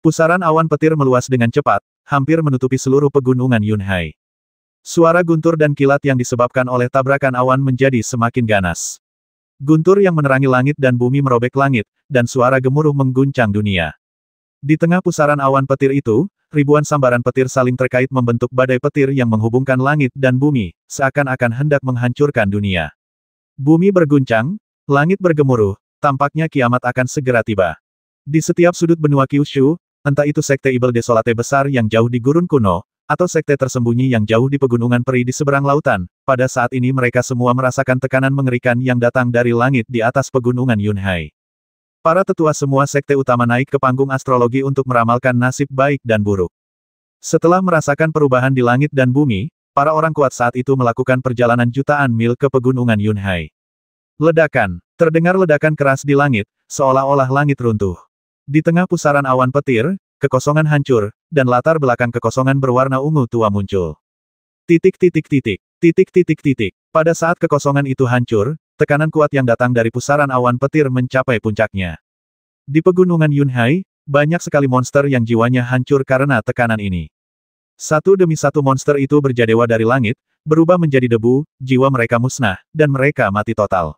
Pusaran awan petir meluas dengan cepat, hampir menutupi seluruh pegunungan Yunhai. Suara guntur dan kilat yang disebabkan oleh tabrakan awan menjadi semakin ganas. Guntur yang menerangi langit dan bumi merobek langit, dan suara gemuruh mengguncang dunia. Di tengah pusaran awan petir itu, ribuan sambaran petir saling terkait membentuk badai petir yang menghubungkan langit dan bumi, seakan-akan hendak menghancurkan dunia. Bumi berguncang, langit bergemuruh, tampaknya kiamat akan segera tiba. Di setiap sudut benua Kyushu, entah itu sekte Ibel Desolate besar yang jauh di gurun kuno, atau sekte tersembunyi yang jauh di pegunungan peri di seberang lautan, pada saat ini mereka semua merasakan tekanan mengerikan yang datang dari langit di atas pegunungan Yunhai. Para tetua semua sekte utama naik ke panggung astrologi untuk meramalkan nasib baik dan buruk. Setelah merasakan perubahan di langit dan bumi, para orang kuat saat itu melakukan perjalanan jutaan mil ke pegunungan Yunhai. Ledakan. Terdengar ledakan keras di langit, seolah-olah langit runtuh. Di tengah pusaran awan petir, kekosongan hancur, dan latar belakang kekosongan berwarna ungu tua muncul. Titik. Pada saat kekosongan itu hancur, tekanan kuat yang datang dari pusaran awan petir mencapai puncaknya. Di pegunungan Yunhai, banyak sekali monster yang jiwanya hancur karena tekanan ini. Satu demi satu monster itu berjadewa dari langit, berubah menjadi debu, jiwa mereka musnah, dan mereka mati total.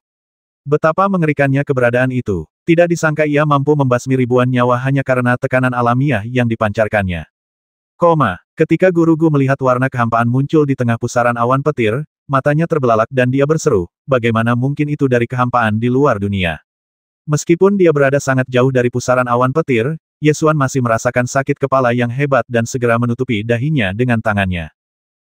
Betapa mengerikannya keberadaan itu. Tidak disangka ia mampu membasmi ribuan nyawa hanya karena tekanan alamiah yang dipancarkannya. Ketika Gurugu melihat warna kehampaan muncul di tengah pusaran awan petir, matanya terbelalak dan dia berseru, bagaimana mungkin itu dari kehampaan di luar dunia. Meskipun dia berada sangat jauh dari pusaran awan petir, Yesuan masih merasakan sakit kepala yang hebat dan segera menutupi dahinya dengan tangannya.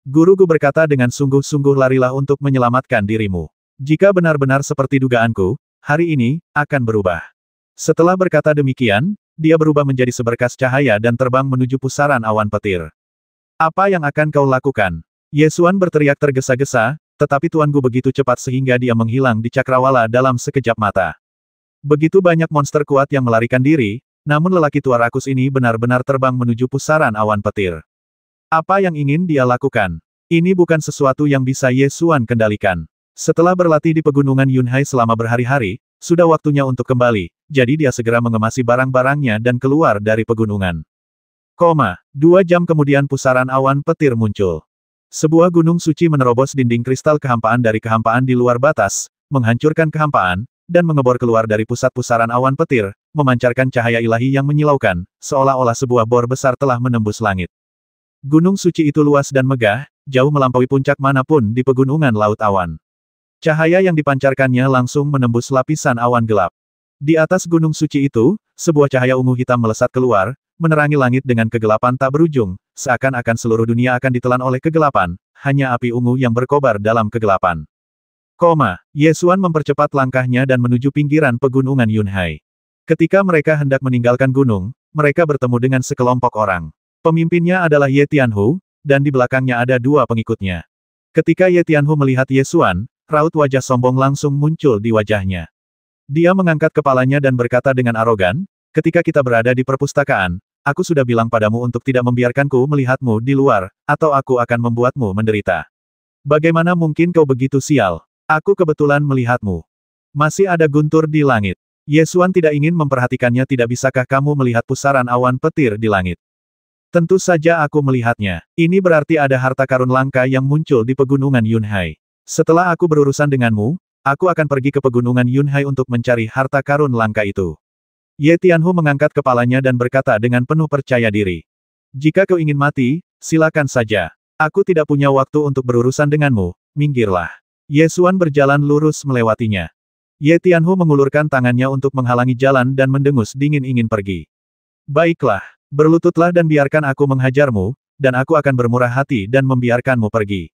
Gurugu berkata dengan sungguh-sungguh, larilah untuk menyelamatkan dirimu. Jika benar-benar seperti dugaanku, hari ini akan berubah. Setelah berkata demikian, dia berubah menjadi seberkas cahaya dan terbang menuju pusaran awan petir. Apa yang akan kau lakukan? Yesuan berteriak tergesa-gesa, tetapi Tuanku begitu cepat sehingga dia menghilang di cakrawala dalam sekejap mata. Begitu banyak monster kuat yang melarikan diri, namun lelaki tua rakus ini benar-benar terbang menuju pusaran awan petir. Apa yang ingin dia lakukan? Ini bukan sesuatu yang bisa Yesuan kendalikan. Setelah berlatih di pegunungan Yunhai selama berhari-hari, sudah waktunya untuk kembali, jadi dia segera mengemasi barang-barangnya dan keluar dari pegunungan. 2 jam kemudian pusaran awan petir muncul. Sebuah gunung suci menerobos dinding kristal kehampaan dari kehampaan di luar batas, menghancurkan kehampaan, dan mengebor keluar dari pusat pusaran awan petir, memancarkan cahaya ilahi yang menyilaukan, seolah-olah sebuah bor besar telah menembus langit. Gunung suci itu luas dan megah, jauh melampaui puncak manapun di pegunungan Laut Awan. Cahaya yang dipancarkannya langsung menembus lapisan awan gelap. Di atas gunung suci itu, sebuah cahaya ungu hitam melesat keluar, menerangi langit dengan kegelapan tak berujung, seakan-akan seluruh dunia akan ditelan oleh kegelapan, hanya api ungu yang berkobar dalam kegelapan. Yesuan mempercepat langkahnya dan menuju pinggiran pegunungan Yunhai. Ketika mereka hendak meninggalkan gunung, mereka bertemu dengan sekelompok orang. Pemimpinnya adalah Ye Tianhu, dan di belakangnya ada 2 pengikutnya. Ketika Ye Tianhu melihat Yesuan, raut wajah sombong langsung muncul di wajahnya. Dia mengangkat kepalanya dan berkata dengan arogan, ketika kita berada di perpustakaan, aku sudah bilang padamu untuk tidak membiarkanku melihatmu di luar, atau aku akan membuatmu menderita. Bagaimana mungkin kau begitu sial? Aku kebetulan melihatmu. Masih ada guntur di langit. Yesuan tidak ingin memperhatikannya. Tidak bisakah kamu melihat pusaran awan petir di langit? Tentu saja aku melihatnya. Ini berarti ada harta karun langka yang muncul di pegunungan Yunhai. Setelah aku berurusan denganmu, aku akan pergi ke pegunungan Yunhai untuk mencari harta karun langka itu. Ye Tianhu mengangkat kepalanya dan berkata dengan penuh percaya diri. Jika kau ingin mati, silakan saja. Aku tidak punya waktu untuk berurusan denganmu, minggirlah. Yesuan berjalan lurus melewatinya. Ye Tianhu mengulurkan tangannya untuk menghalangi jalan dan mendengus dingin ingin pergi. Baiklah, berlututlah dan biarkan aku menghajarmu, dan aku akan bermurah hati dan membiarkanmu pergi.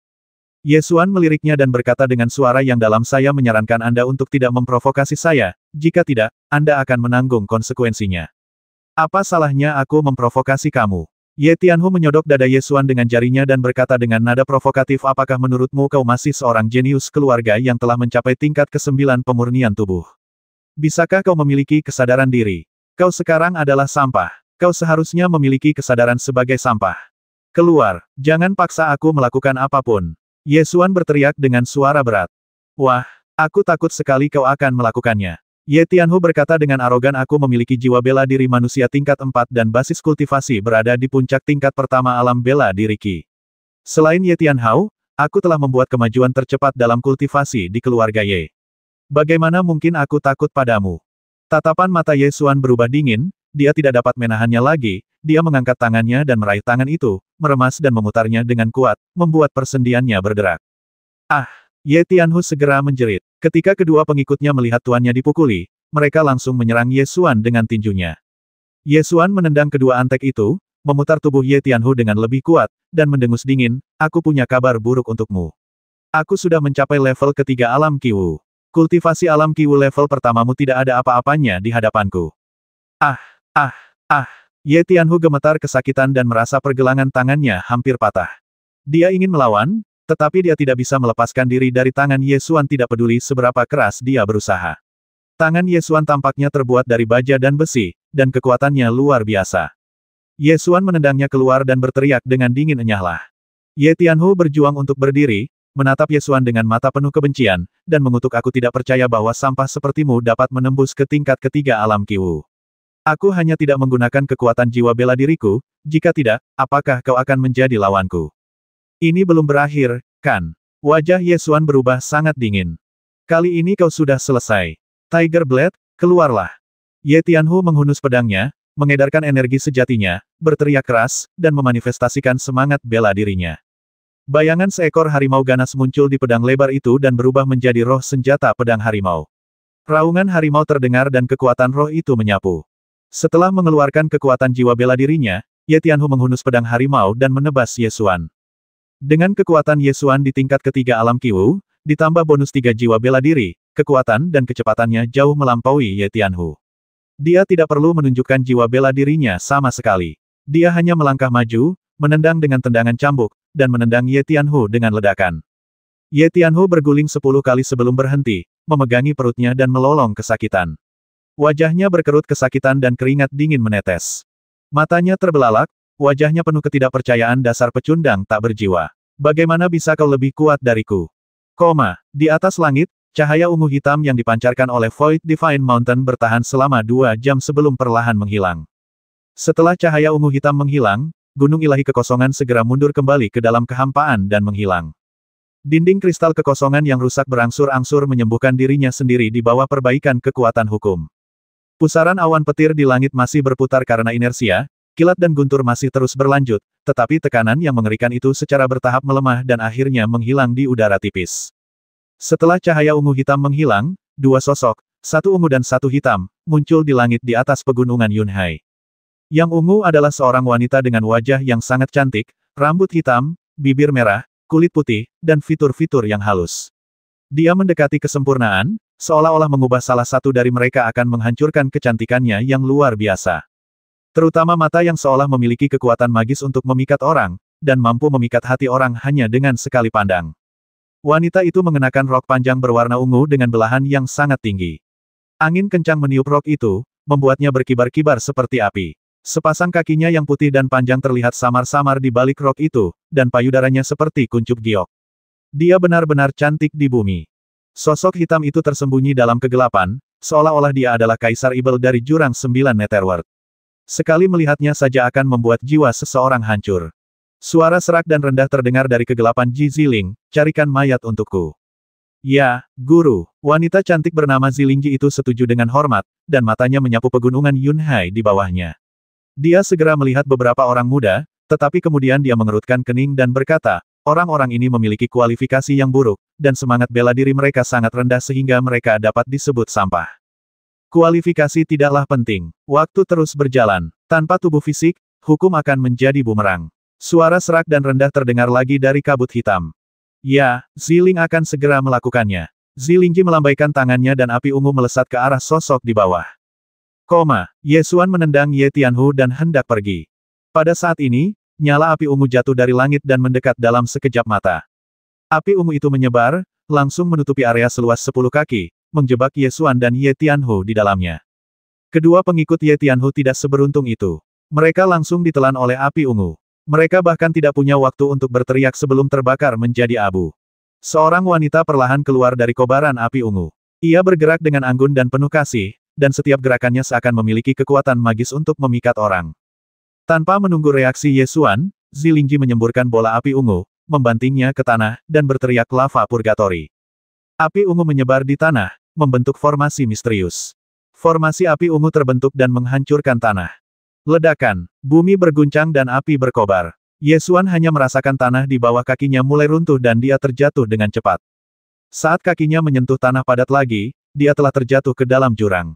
Yesuan meliriknya dan berkata dengan suara yang dalam, saya menyarankan Anda untuk tidak memprovokasi saya, jika tidak, Anda akan menanggung konsekuensinya. Apa salahnya aku memprovokasi kamu? Ye Tianhu menyodok dada Yesuan dengan jarinya dan berkata dengan nada provokatif, apakah menurutmu kau masih seorang jenius keluarga yang telah mencapai tingkat ke-9 pemurnian tubuh? Bisakah kau memiliki kesadaran diri? Kau sekarang adalah sampah. Kau seharusnya memiliki kesadaran sebagai sampah. Keluar, jangan paksa aku melakukan apapun. Yesuan berteriak dengan suara berat. Wah, aku takut sekali kau akan melakukannya. Ye Tianhu berkata dengan arogan, aku memiliki jiwa bela diri manusia tingkat 4 dan basis kultivasi berada di puncak tingkat pertama alam bela diri Qi. Selain Ye Tianhao, aku telah membuat kemajuan tercepat dalam kultivasi di keluarga Ye. Bagaimana mungkin aku takut padamu? Tatapan mata Ye Xuan berubah dingin, dia tidak dapat menahannya lagi, dia mengangkat tangannya dan meraih tangan itu, meremas dan memutarnya dengan kuat, membuat persendiannya berderak. Ah! Ye Tianhu segera menjerit. Ketika kedua pengikutnya melihat tuannya dipukuli, mereka langsung menyerang Ye Xuan dengan tinjunya. Ye Xuan menendang kedua antek itu, memutar tubuh Ye Tianhu dengan lebih kuat, dan mendengus dingin, aku punya kabar buruk untukmu. Aku sudah mencapai level ketiga alam Qi-Wu. Kultivasi alam Qi-Wu level pertamamu tidak ada apa-apanya di hadapanku. Ah! Ah! Ah! Ye Tianhu gemetar kesakitan dan merasa pergelangan tangannya hampir patah. Dia ingin melawan, tetapi dia tidak bisa melepaskan diri dari tangan Ye Xuan tidak peduli seberapa keras dia berusaha. Tangan Ye Xuan tampaknya terbuat dari baja dan besi, dan kekuatannya luar biasa. Ye Xuan menendangnya keluar dan berteriak dengan dingin, enyahlah. Ye Tianhu berjuang untuk berdiri, menatap Ye Xuan dengan mata penuh kebencian, dan mengutuk, aku tidak percaya bahwa sampah sepertimu dapat menembus ke tingkat ketiga alam Qi-Wu. Aku hanya tidak menggunakan kekuatan jiwa bela diriku, jika tidak, apakah kau akan menjadi lawanku? Ini belum berakhir, kan? Wajah Ye Xuan berubah sangat dingin. Kali ini kau sudah selesai. Tiger Blade, keluarlah. Ye Tianhu menghunus pedangnya, mengedarkan energi sejatinya, berteriak keras, dan memanifestasikan semangat bela dirinya. Bayangan seekor harimau ganas muncul di pedang lebar itu dan berubah menjadi roh senjata pedang harimau. Raungan harimau terdengar dan kekuatan roh itu menyapu. Setelah mengeluarkan kekuatan jiwa bela dirinya, Ye Tianhu menghunus pedang harimau dan menebas Ye Xuan. Dengan kekuatan Ye Xuan di tingkat ketiga alam Qi-Wu, ditambah bonus 3 jiwa bela diri, kekuatan dan kecepatannya jauh melampaui Ye Tianhu. Dia tidak perlu menunjukkan jiwa bela dirinya sama sekali. Dia hanya melangkah maju, menendang dengan tendangan cambuk, dan menendang Ye Tianhu dengan ledakan. Ye Tianhu berguling 10 kali sebelum berhenti, memegangi perutnya dan melolong kesakitan. Wajahnya berkerut kesakitan dan keringat dingin menetes. Matanya terbelalak, wajahnya penuh ketidakpercayaan, dasar pecundang tak berjiwa. Bagaimana bisa kau lebih kuat dariku? Di atas langit, cahaya ungu hitam yang dipancarkan oleh Void Divine Mountain bertahan selama 2 jam sebelum perlahan menghilang. Setelah cahaya ungu hitam menghilang, gunung ilahi kekosongan segera mundur kembali ke dalam kehampaan dan menghilang. Dinding kristal kekosongan yang rusak berangsur-angsur menyembuhkan dirinya sendiri di bawah perbaikan kekuatan hukum. Pusaran awan petir di langit masih berputar karena inersia, kilat dan guntur masih terus berlanjut, tetapi tekanan yang mengerikan itu secara bertahap melemah dan akhirnya menghilang di udara tipis. Setelah cahaya ungu hitam menghilang, 2 sosok, satu ungu dan satu hitam, muncul di langit di atas pegunungan Yunhai. Yang ungu adalah seorang wanita dengan wajah yang sangat cantik, rambut hitam, bibir merah, kulit putih, dan fitur-fitur yang halus. Dia mendekati kesempurnaan, seolah-olah mengubah salah satu dari mereka akan menghancurkan kecantikannya yang luar biasa. Terutama mata yang seolah memiliki kekuatan magis untuk memikat orang, dan mampu memikat hati orang hanya dengan sekali pandang. Wanita itu mengenakan rok panjang berwarna ungu dengan belahan yang sangat tinggi. Angin kencang meniup rok itu, membuatnya berkibar-kibar seperti api. Sepasang kakinya yang putih dan panjang terlihat samar-samar di balik rok itu, dan payudaranya seperti kuncup giok. Dia benar-benar cantik di bumi. Sosok hitam itu tersembunyi dalam kegelapan, seolah-olah dia adalah Kaisar Ibel dari Jurang 9 Netherworld. Sekali melihatnya saja akan membuat jiwa seseorang hancur. Suara serak dan rendah terdengar dari kegelapan Ji Ziling, carikan mayat untukku. Ya, Guru. Wanita cantik bernama Zilingji itu setuju dengan hormat, dan matanya menyapu pegunungan Yunhai di bawahnya. Dia segera melihat beberapa orang muda, tetapi kemudian dia mengerutkan kening dan berkata, orang-orang ini memiliki kualifikasi yang buruk, dan semangat bela diri mereka sangat rendah sehingga mereka dapat disebut sampah. Kualifikasi tidaklah penting. Waktu terus berjalan. Tanpa tubuh fisik, hukum akan menjadi bumerang. Suara serak dan rendah terdengar lagi dari kabut hitam. Ya, Ziling akan segera melakukannya. Zilingji melambaikan tangannya dan api ungu melesat ke arah sosok di bawah. Ye Xuan menendang Ye Tianhu dan hendak pergi. Pada saat ini, nyala api ungu jatuh dari langit dan mendekat dalam sekejap mata. Api ungu itu menyebar, langsung menutupi area seluas 10 kaki, menjebak Ye Xuan dan Ye Tianhu di dalamnya. Kedua pengikut Ye Tianhu tidak seberuntung itu. Mereka langsung ditelan oleh api ungu. Mereka bahkan tidak punya waktu untuk berteriak sebelum terbakar menjadi abu. Seorang wanita perlahan keluar dari kobaran api ungu. Ia bergerak dengan anggun dan penuh kasih, dan setiap gerakannya seakan memiliki kekuatan magis untuk memikat orang. Tanpa menunggu reaksi Ye Xuan, Zilingji menyemburkan bola api ungu, membantingnya ke tanah, dan berteriak lava purgatori. Api ungu menyebar di tanah, membentuk formasi misterius. Formasi api ungu terbentuk dan menghancurkan tanah. Ledakan, bumi berguncang dan api berkobar. Ye Xuan hanya merasakan tanah di bawah kakinya mulai runtuh dan dia terjatuh dengan cepat. Saat kakinya menyentuh tanah padat lagi, dia telah terjatuh ke dalam jurang.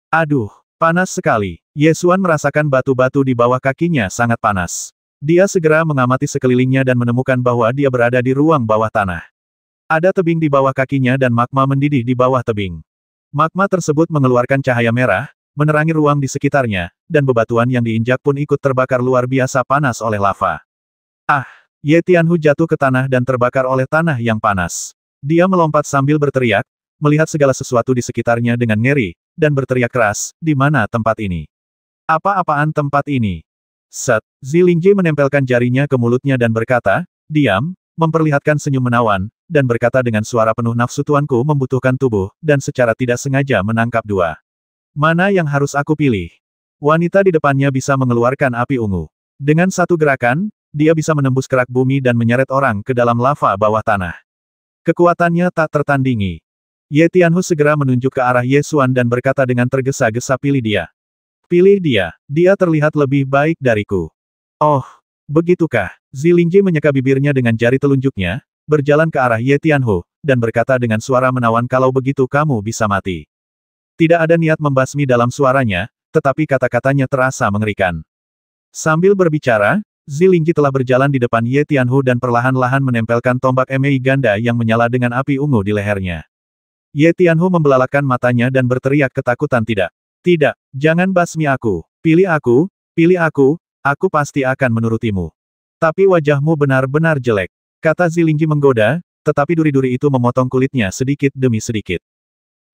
Aduh, panas sekali. Ye Xuan merasakan batu-batu di bawah kakinya sangat panas. Dia segera mengamati sekelilingnya dan menemukan bahwa dia berada di ruang bawah tanah. Ada tebing di bawah kakinya dan magma mendidih di bawah tebing. Magma tersebut mengeluarkan cahaya merah, menerangi ruang di sekitarnya, dan bebatuan yang diinjak pun ikut terbakar luar biasa panas oleh lava. Ah! Ye Tianhu jatuh ke tanah dan terbakar oleh tanah yang panas. Dia melompat sambil berteriak, melihat segala sesuatu di sekitarnya dengan ngeri, dan berteriak keras, di mana tempat ini? Apa-apaan tempat ini? Set, Zilingji menempelkan jarinya ke mulutnya dan berkata, diam, memperlihatkan senyum menawan, dan berkata dengan suara penuh nafsu tuanku membutuhkan tubuh, dan secara tidak sengaja menangkap dua. Mana yang harus aku pilih? Wanita di depannya bisa mengeluarkan api ungu. Dengan satu gerakan, dia bisa menembus kerak bumi dan menyeret orang ke dalam lava bawah tanah. Kekuatannya tak tertandingi. Ye Tianhu segera menunjuk ke arah Ye Xuan dan berkata dengan tergesa-gesa, pilih dia. Pilih dia, dia terlihat lebih baik dariku. Oh, begitukah? Zilingji menyeka bibirnya dengan jari telunjuknya, berjalan ke arah Ye Tianhu, dan berkata dengan suara menawan, kalau begitu kamu bisa mati. Tidak ada niat membasmi dalam suaranya, tetapi kata-katanya terasa mengerikan. Sambil berbicara, Zilingji telah berjalan di depan Ye Tianhu dan perlahan-lahan menempelkan tombak emei ganda yang menyala dengan api ungu di lehernya. Ye Tianhu membelalakkan matanya dan berteriak ketakutan, tidak. Tidak, jangan basmi aku. Pilih aku pasti akan menurutimu. Tapi wajahmu benar-benar jelek. Kata Zilingji menggoda, tetapi duri-duri itu memotong kulitnya sedikit demi sedikit.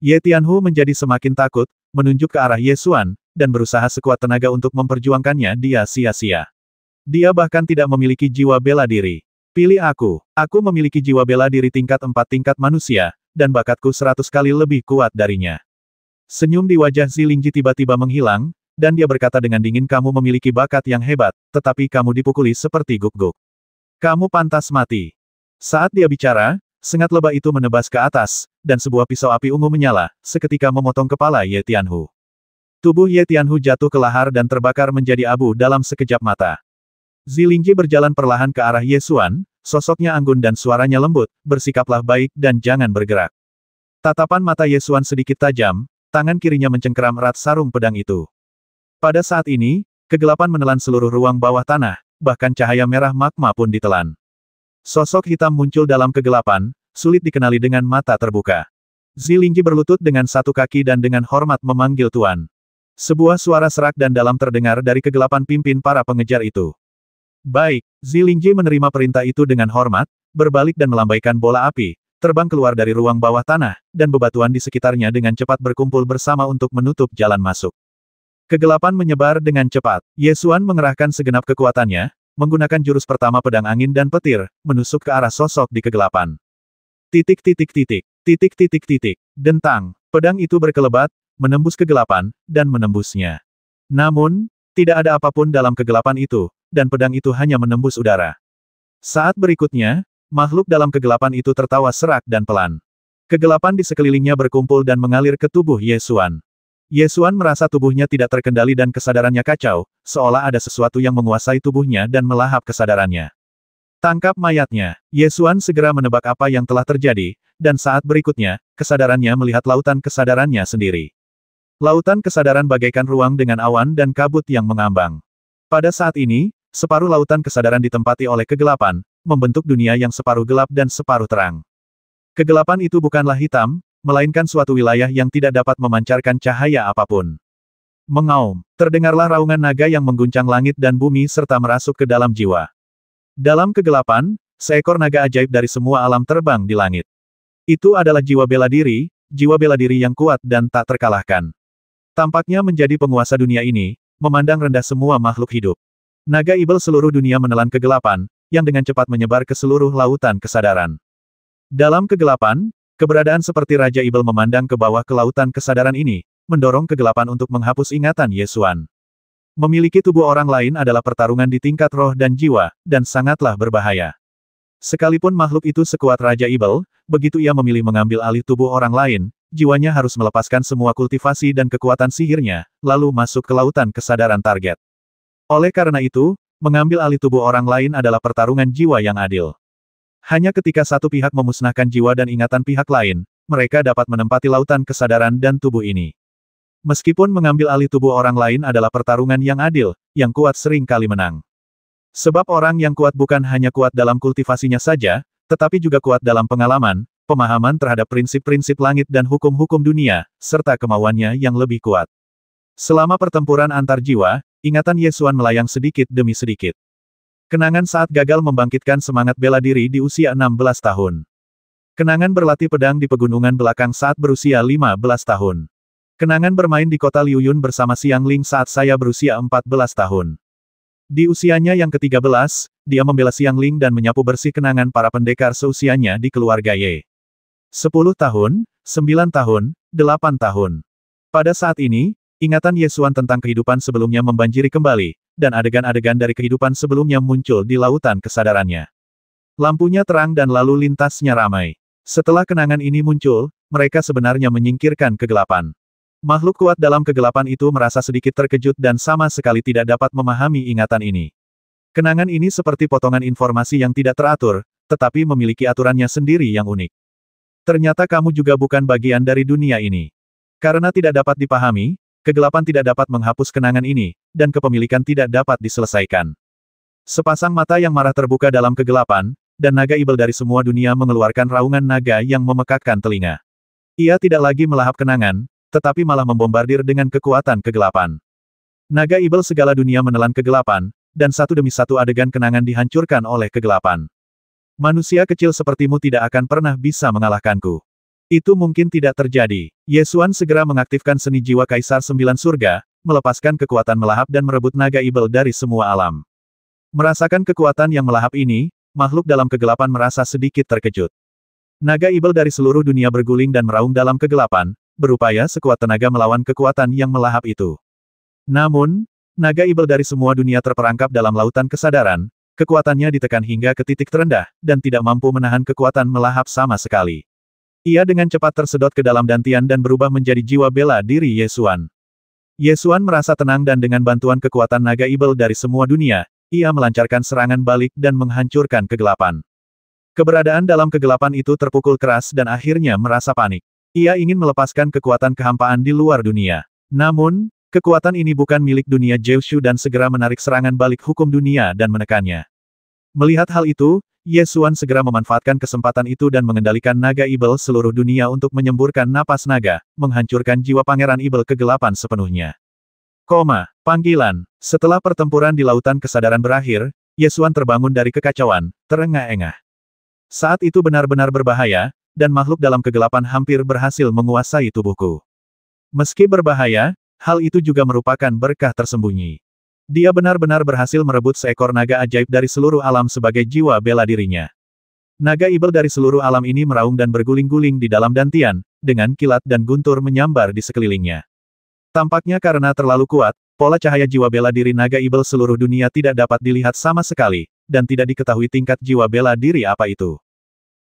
Ye Tianhu menjadi semakin takut, menunjuk ke arah Ye Xuan, dan berusaha sekuat tenaga untuk memperjuangkannya. Dia sia-sia. Dia bahkan tidak memiliki jiwa bela diri. Pilih aku memiliki jiwa bela diri tingkat 4 tingkat manusia, dan bakatku 100 kali lebih kuat darinya. Senyum di wajah Zilingji tiba-tiba menghilang, dan dia berkata dengan dingin, kamu memiliki bakat yang hebat, tetapi kamu dipukuli seperti guk-guk. Kamu pantas mati. Saat dia bicara, sengat lebah itu menebas ke atas, dan sebuah pisau api ungu menyala, seketika memotong kepala Ye Tianhu. Tubuh Ye Tianhu jatuh ke lahar dan terbakar menjadi abu dalam sekejap mata. Zilingji berjalan perlahan ke arah Ye Xuan, sosoknya anggun dan suaranya lembut, bersikaplah baik dan jangan bergerak. Tatapan mata Ye Xuan sedikit tajam, tangan kirinya mencengkeram erat sarung pedang itu. Pada saat ini, kegelapan menelan seluruh ruang bawah tanah, bahkan cahaya merah magma pun ditelan. Sosok hitam muncul dalam kegelapan, sulit dikenali dengan mata terbuka. Zilingji berlutut dengan satu kaki dan dengan hormat memanggil tuan. Sebuah suara serak dan dalam terdengar dari kegelapan pimpin para pengejar itu. Baik, Zilingji menerima perintah itu dengan hormat, berbalik dan melambaikan bola api, terbang keluar dari ruang bawah tanah, dan bebatuan di sekitarnya dengan cepat berkumpul bersama untuk menutup jalan masuk. Kegelapan menyebar dengan cepat. Ye Xuan mengerahkan segenap kekuatannya, menggunakan jurus pertama pedang angin dan petir, menusuk ke arah sosok di kegelapan. Dentang. Pedang itu berkelebat, menembus kegelapan, dan menembusnya. Namun, tidak ada apapun dalam kegelapan itu, dan pedang itu hanya menembus udara. Saat berikutnya, makhluk dalam kegelapan itu tertawa serak dan pelan. Kegelapan di sekelilingnya berkumpul dan mengalir ke tubuh Ye Xuan. Ye Xuan merasa tubuhnya tidak terkendali dan kesadarannya kacau, seolah ada sesuatu yang menguasai tubuhnya dan melahap kesadarannya. Tangkap mayatnya. Ye Xuan segera menebak apa yang telah terjadi, dan saat berikutnya, kesadarannya melihat lautan kesadarannya sendiri. Lautan kesadaran bagaikan ruang dengan awan dan kabut yang mengambang. Pada saat ini, separuh lautan kesadaran ditempati oleh kegelapan, membentuk dunia yang separuh gelap dan separuh terang. Kegelapan itu bukanlah hitam, melainkan suatu wilayah yang tidak dapat memancarkan cahaya apapun. Mengaum, terdengarlah raungan naga yang mengguncang langit dan bumi serta merasuk ke dalam jiwa. Dalam kegelapan, seekor naga ajaib dari semua alam terbang di langit. Itu adalah jiwa bela diri yang kuat dan tak terkalahkan. Tampaknya menjadi penguasa dunia ini, memandang rendah semua makhluk hidup. Naga ibel seluruh dunia menelan kegelapan, yang dengan cepat menyebar ke seluruh lautan kesadaran. Dalam kegelapan, Keberadaan seperti Raja Ibel memandang ke bawah ke lautan kesadaran ini, mendorong kegelapan untuk menghapus ingatan Ye Xuan. Memiliki tubuh orang lain adalah pertarungan di tingkat roh dan jiwa, dan sangatlah berbahaya. Sekalipun makhluk itu sekuat Raja Ibel, begitu ia memilih mengambil alih tubuh orang lain, jiwanya harus melepaskan semua kultivasi dan kekuatan sihirnya, lalu masuk ke lautan kesadaran target. Oleh karena itu, mengambil alih tubuh orang lain adalah pertarungan jiwa yang adil. Hanya ketika satu pihak memusnahkan jiwa dan ingatan pihak lain, mereka dapat menempati lautan kesadaran dan tubuh ini. Meskipun mengambil alih tubuh orang lain adalah pertarungan yang adil, yang kuat sering kali menang. Sebab orang yang kuat bukan hanya kuat dalam kultivasinya saja, tetapi juga kuat dalam pengalaman, pemahaman terhadap prinsip-prinsip langit dan hukum-hukum dunia, serta kemauannya yang lebih kuat. Selama pertempuran antar jiwa, ingatan Ye Xuan melayang sedikit demi sedikit. Kenangan saat gagal membangkitkan semangat bela diri di usia 16 tahun. Kenangan berlatih pedang di pegunungan belakang saat berusia 15 tahun. Kenangan bermain di kota Liuyun bersama Xiang Ling saat saya berusia 14 tahun. Di usianya yang ke-13, dia membela Xiang Ling dan menyapu bersih kenangan para pendekar seusianya di keluarga Ye. 10 tahun, 9 tahun, 8 tahun. Pada saat ini, ingatan Ye Xuan tentang kehidupan sebelumnya membanjiri kembali, dan adegan-adegan dari kehidupan sebelumnya muncul di lautan kesadarannya. Lampunya terang dan lalu lintasnya ramai. Setelah kenangan ini muncul, mereka sebenarnya menyingkirkan kegelapan. Makhluk kuat dalam kegelapan itu merasa sedikit terkejut dan sama sekali tidak dapat memahami ingatan ini. Kenangan ini seperti potongan informasi yang tidak teratur, tetapi memiliki aturannya sendiri yang unik. Ternyata kamu juga bukan bagian dari dunia ini. Karena tidak dapat dipahami, kegelapan tidak dapat menghapus kenangan ini, dan kepemilikan tidak dapat diselesaikan. Sepasang mata yang marah terbuka dalam kegelapan, dan naga ibel dari semua dunia mengeluarkan raungan naga yang memekakkan telinga. Ia tidak lagi melahap kenangan, tetapi malah membombardir dengan kekuatan kegelapan. Naga ibel segala dunia menelan kegelapan, dan satu demi satu adegan kenangan dihancurkan oleh kegelapan. Manusia kecil sepertimu tidak akan pernah bisa mengalahkanku. Itu mungkin tidak terjadi. Ye Xuan segera mengaktifkan seni jiwa Kaisar Sembilan Surga, melepaskan kekuatan melahap dan merebut naga ibel dari semua alam. Merasakan kekuatan yang melahap ini, makhluk dalam kegelapan merasa sedikit terkejut. Naga ibel dari seluruh dunia berguling dan meraung dalam kegelapan, berupaya sekuat tenaga melawan kekuatan yang melahap itu. Namun, naga ibel dari semua dunia terperangkap dalam lautan kesadaran, kekuatannya ditekan hingga ke titik terendah, dan tidak mampu menahan kekuatan melahap sama sekali. Ia dengan cepat tersedot ke dalam dantian dan berubah menjadi jiwa bela diri Ye Xuan. Ye Xuan merasa tenang dan dengan bantuan kekuatan naga ibel dari semua dunia, ia melancarkan serangan balik dan menghancurkan kegelapan. Keberadaan dalam kegelapan itu terpukul keras dan akhirnya merasa panik. Ia ingin melepaskan kekuatan kehampaan di luar dunia. Namun, kekuatan ini bukan milik dunia Jiushu dan segera menarik serangan balik hukum dunia dan menekannya. Melihat hal itu, Ye Xuan segera memanfaatkan kesempatan itu dan mengendalikan naga ibel seluruh dunia untuk menyemburkan napas naga, menghancurkan jiwa Pangeran Ibel kegelapan sepenuhnya. Panggilan. Setelah pertempuran di lautan kesadaran berakhir, Ye Xuan terbangun dari kekacauan, terengah-engah. Saat itu benar-benar berbahaya, dan makhluk dalam kegelapan hampir berhasil menguasai tubuhku. Meski berbahaya, hal itu juga merupakan berkah tersembunyi. Dia benar-benar berhasil merebut seekor naga ajaib dari seluruh alam sebagai jiwa bela dirinya. Naga ibel dari seluruh alam ini meraung dan berguling-guling di dalam dantian, dengan kilat dan guntur menyambar di sekelilingnya. Tampaknya karena terlalu kuat, pola cahaya jiwa bela diri naga ibel seluruh dunia tidak dapat dilihat sama sekali, dan tidak diketahui tingkat jiwa bela diri apa itu.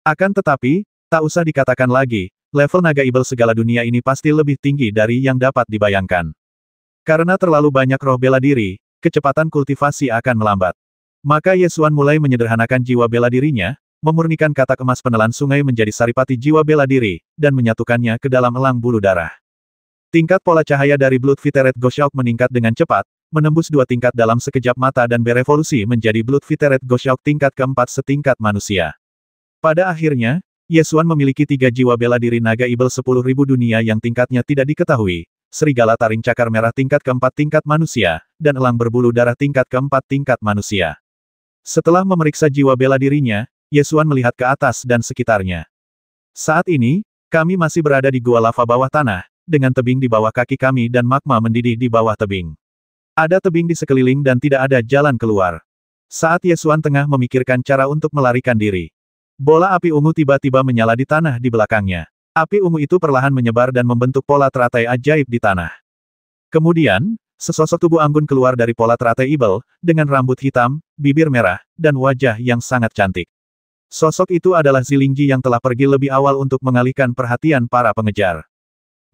Akan tetapi, tak usah dikatakan lagi, level naga ibel segala dunia ini pasti lebih tinggi dari yang dapat dibayangkan. Karena terlalu banyak roh bela diri, kecepatan kultivasi akan melambat. Maka Ye Xuan mulai menyederhanakan jiwa bela dirinya, memurnikan katak emas penelan sungai menjadi saripati jiwa bela diri, dan menyatukannya ke dalam elang bulu darah. Tingkat pola cahaya dari Blood Viteret Goshaok meningkat dengan cepat, menembus 2 tingkat dalam sekejap mata dan berevolusi menjadi Blood Viteret Goshaok tingkat keempat setingkat manusia. Pada akhirnya, Ye Xuan memiliki 3 jiwa bela diri naga ibel 10.000 dunia yang tingkatnya tidak diketahui, serigala taring cakar merah tingkat keempat tingkat manusia, dan elang berbulu darah tingkat keempat tingkat manusia. Setelah memeriksa jiwa bela dirinya, Ye Xuan melihat ke atas dan sekitarnya. Saat ini, kami masih berada di gua lava bawah tanah, dengan tebing di bawah kaki kami dan magma mendidih di bawah tebing. Ada tebing di sekeliling dan tidak ada jalan keluar. Saat Ye Xuan tengah memikirkan cara untuk melarikan diri, bola api ungu tiba-tiba menyala di tanah di belakangnya. Api ungu itu perlahan menyebar dan membentuk pola teratai ajaib di tanah. Kemudian, sesosok tubuh anggun keluar dari pola teratai Ibel, dengan rambut hitam, bibir merah, dan wajah yang sangat cantik. Sosok itu adalah Zilingji yang telah pergi lebih awal untuk mengalihkan perhatian para pengejar.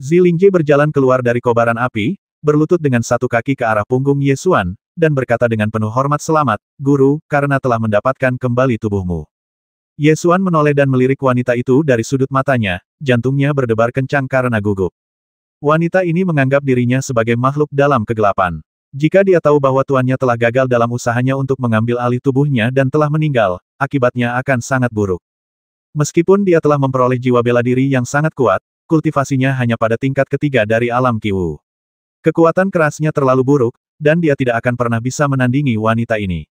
Zilingji berjalan keluar dari kobaran api, berlutut dengan satu kaki ke arah punggung Ye Xuan, dan berkata dengan penuh hormat, "Selamat, Guru, karena telah mendapatkan kembali tubuhmu." Ye Xuan menoleh dan melirik wanita itu dari sudut matanya, jantungnya berdebar kencang karena gugup. Wanita ini menganggap dirinya sebagai makhluk dalam kegelapan. Jika dia tahu bahwa tuannya telah gagal dalam usahanya untuk mengambil alih tubuhnya dan telah meninggal, akibatnya akan sangat buruk. Meskipun dia telah memperoleh jiwa bela diri yang sangat kuat, kultivasinya hanya pada tingkat ketiga dari alam Qiwu. Kekuatan kerasnya terlalu buruk, dan dia tidak akan pernah bisa menandingi wanita ini.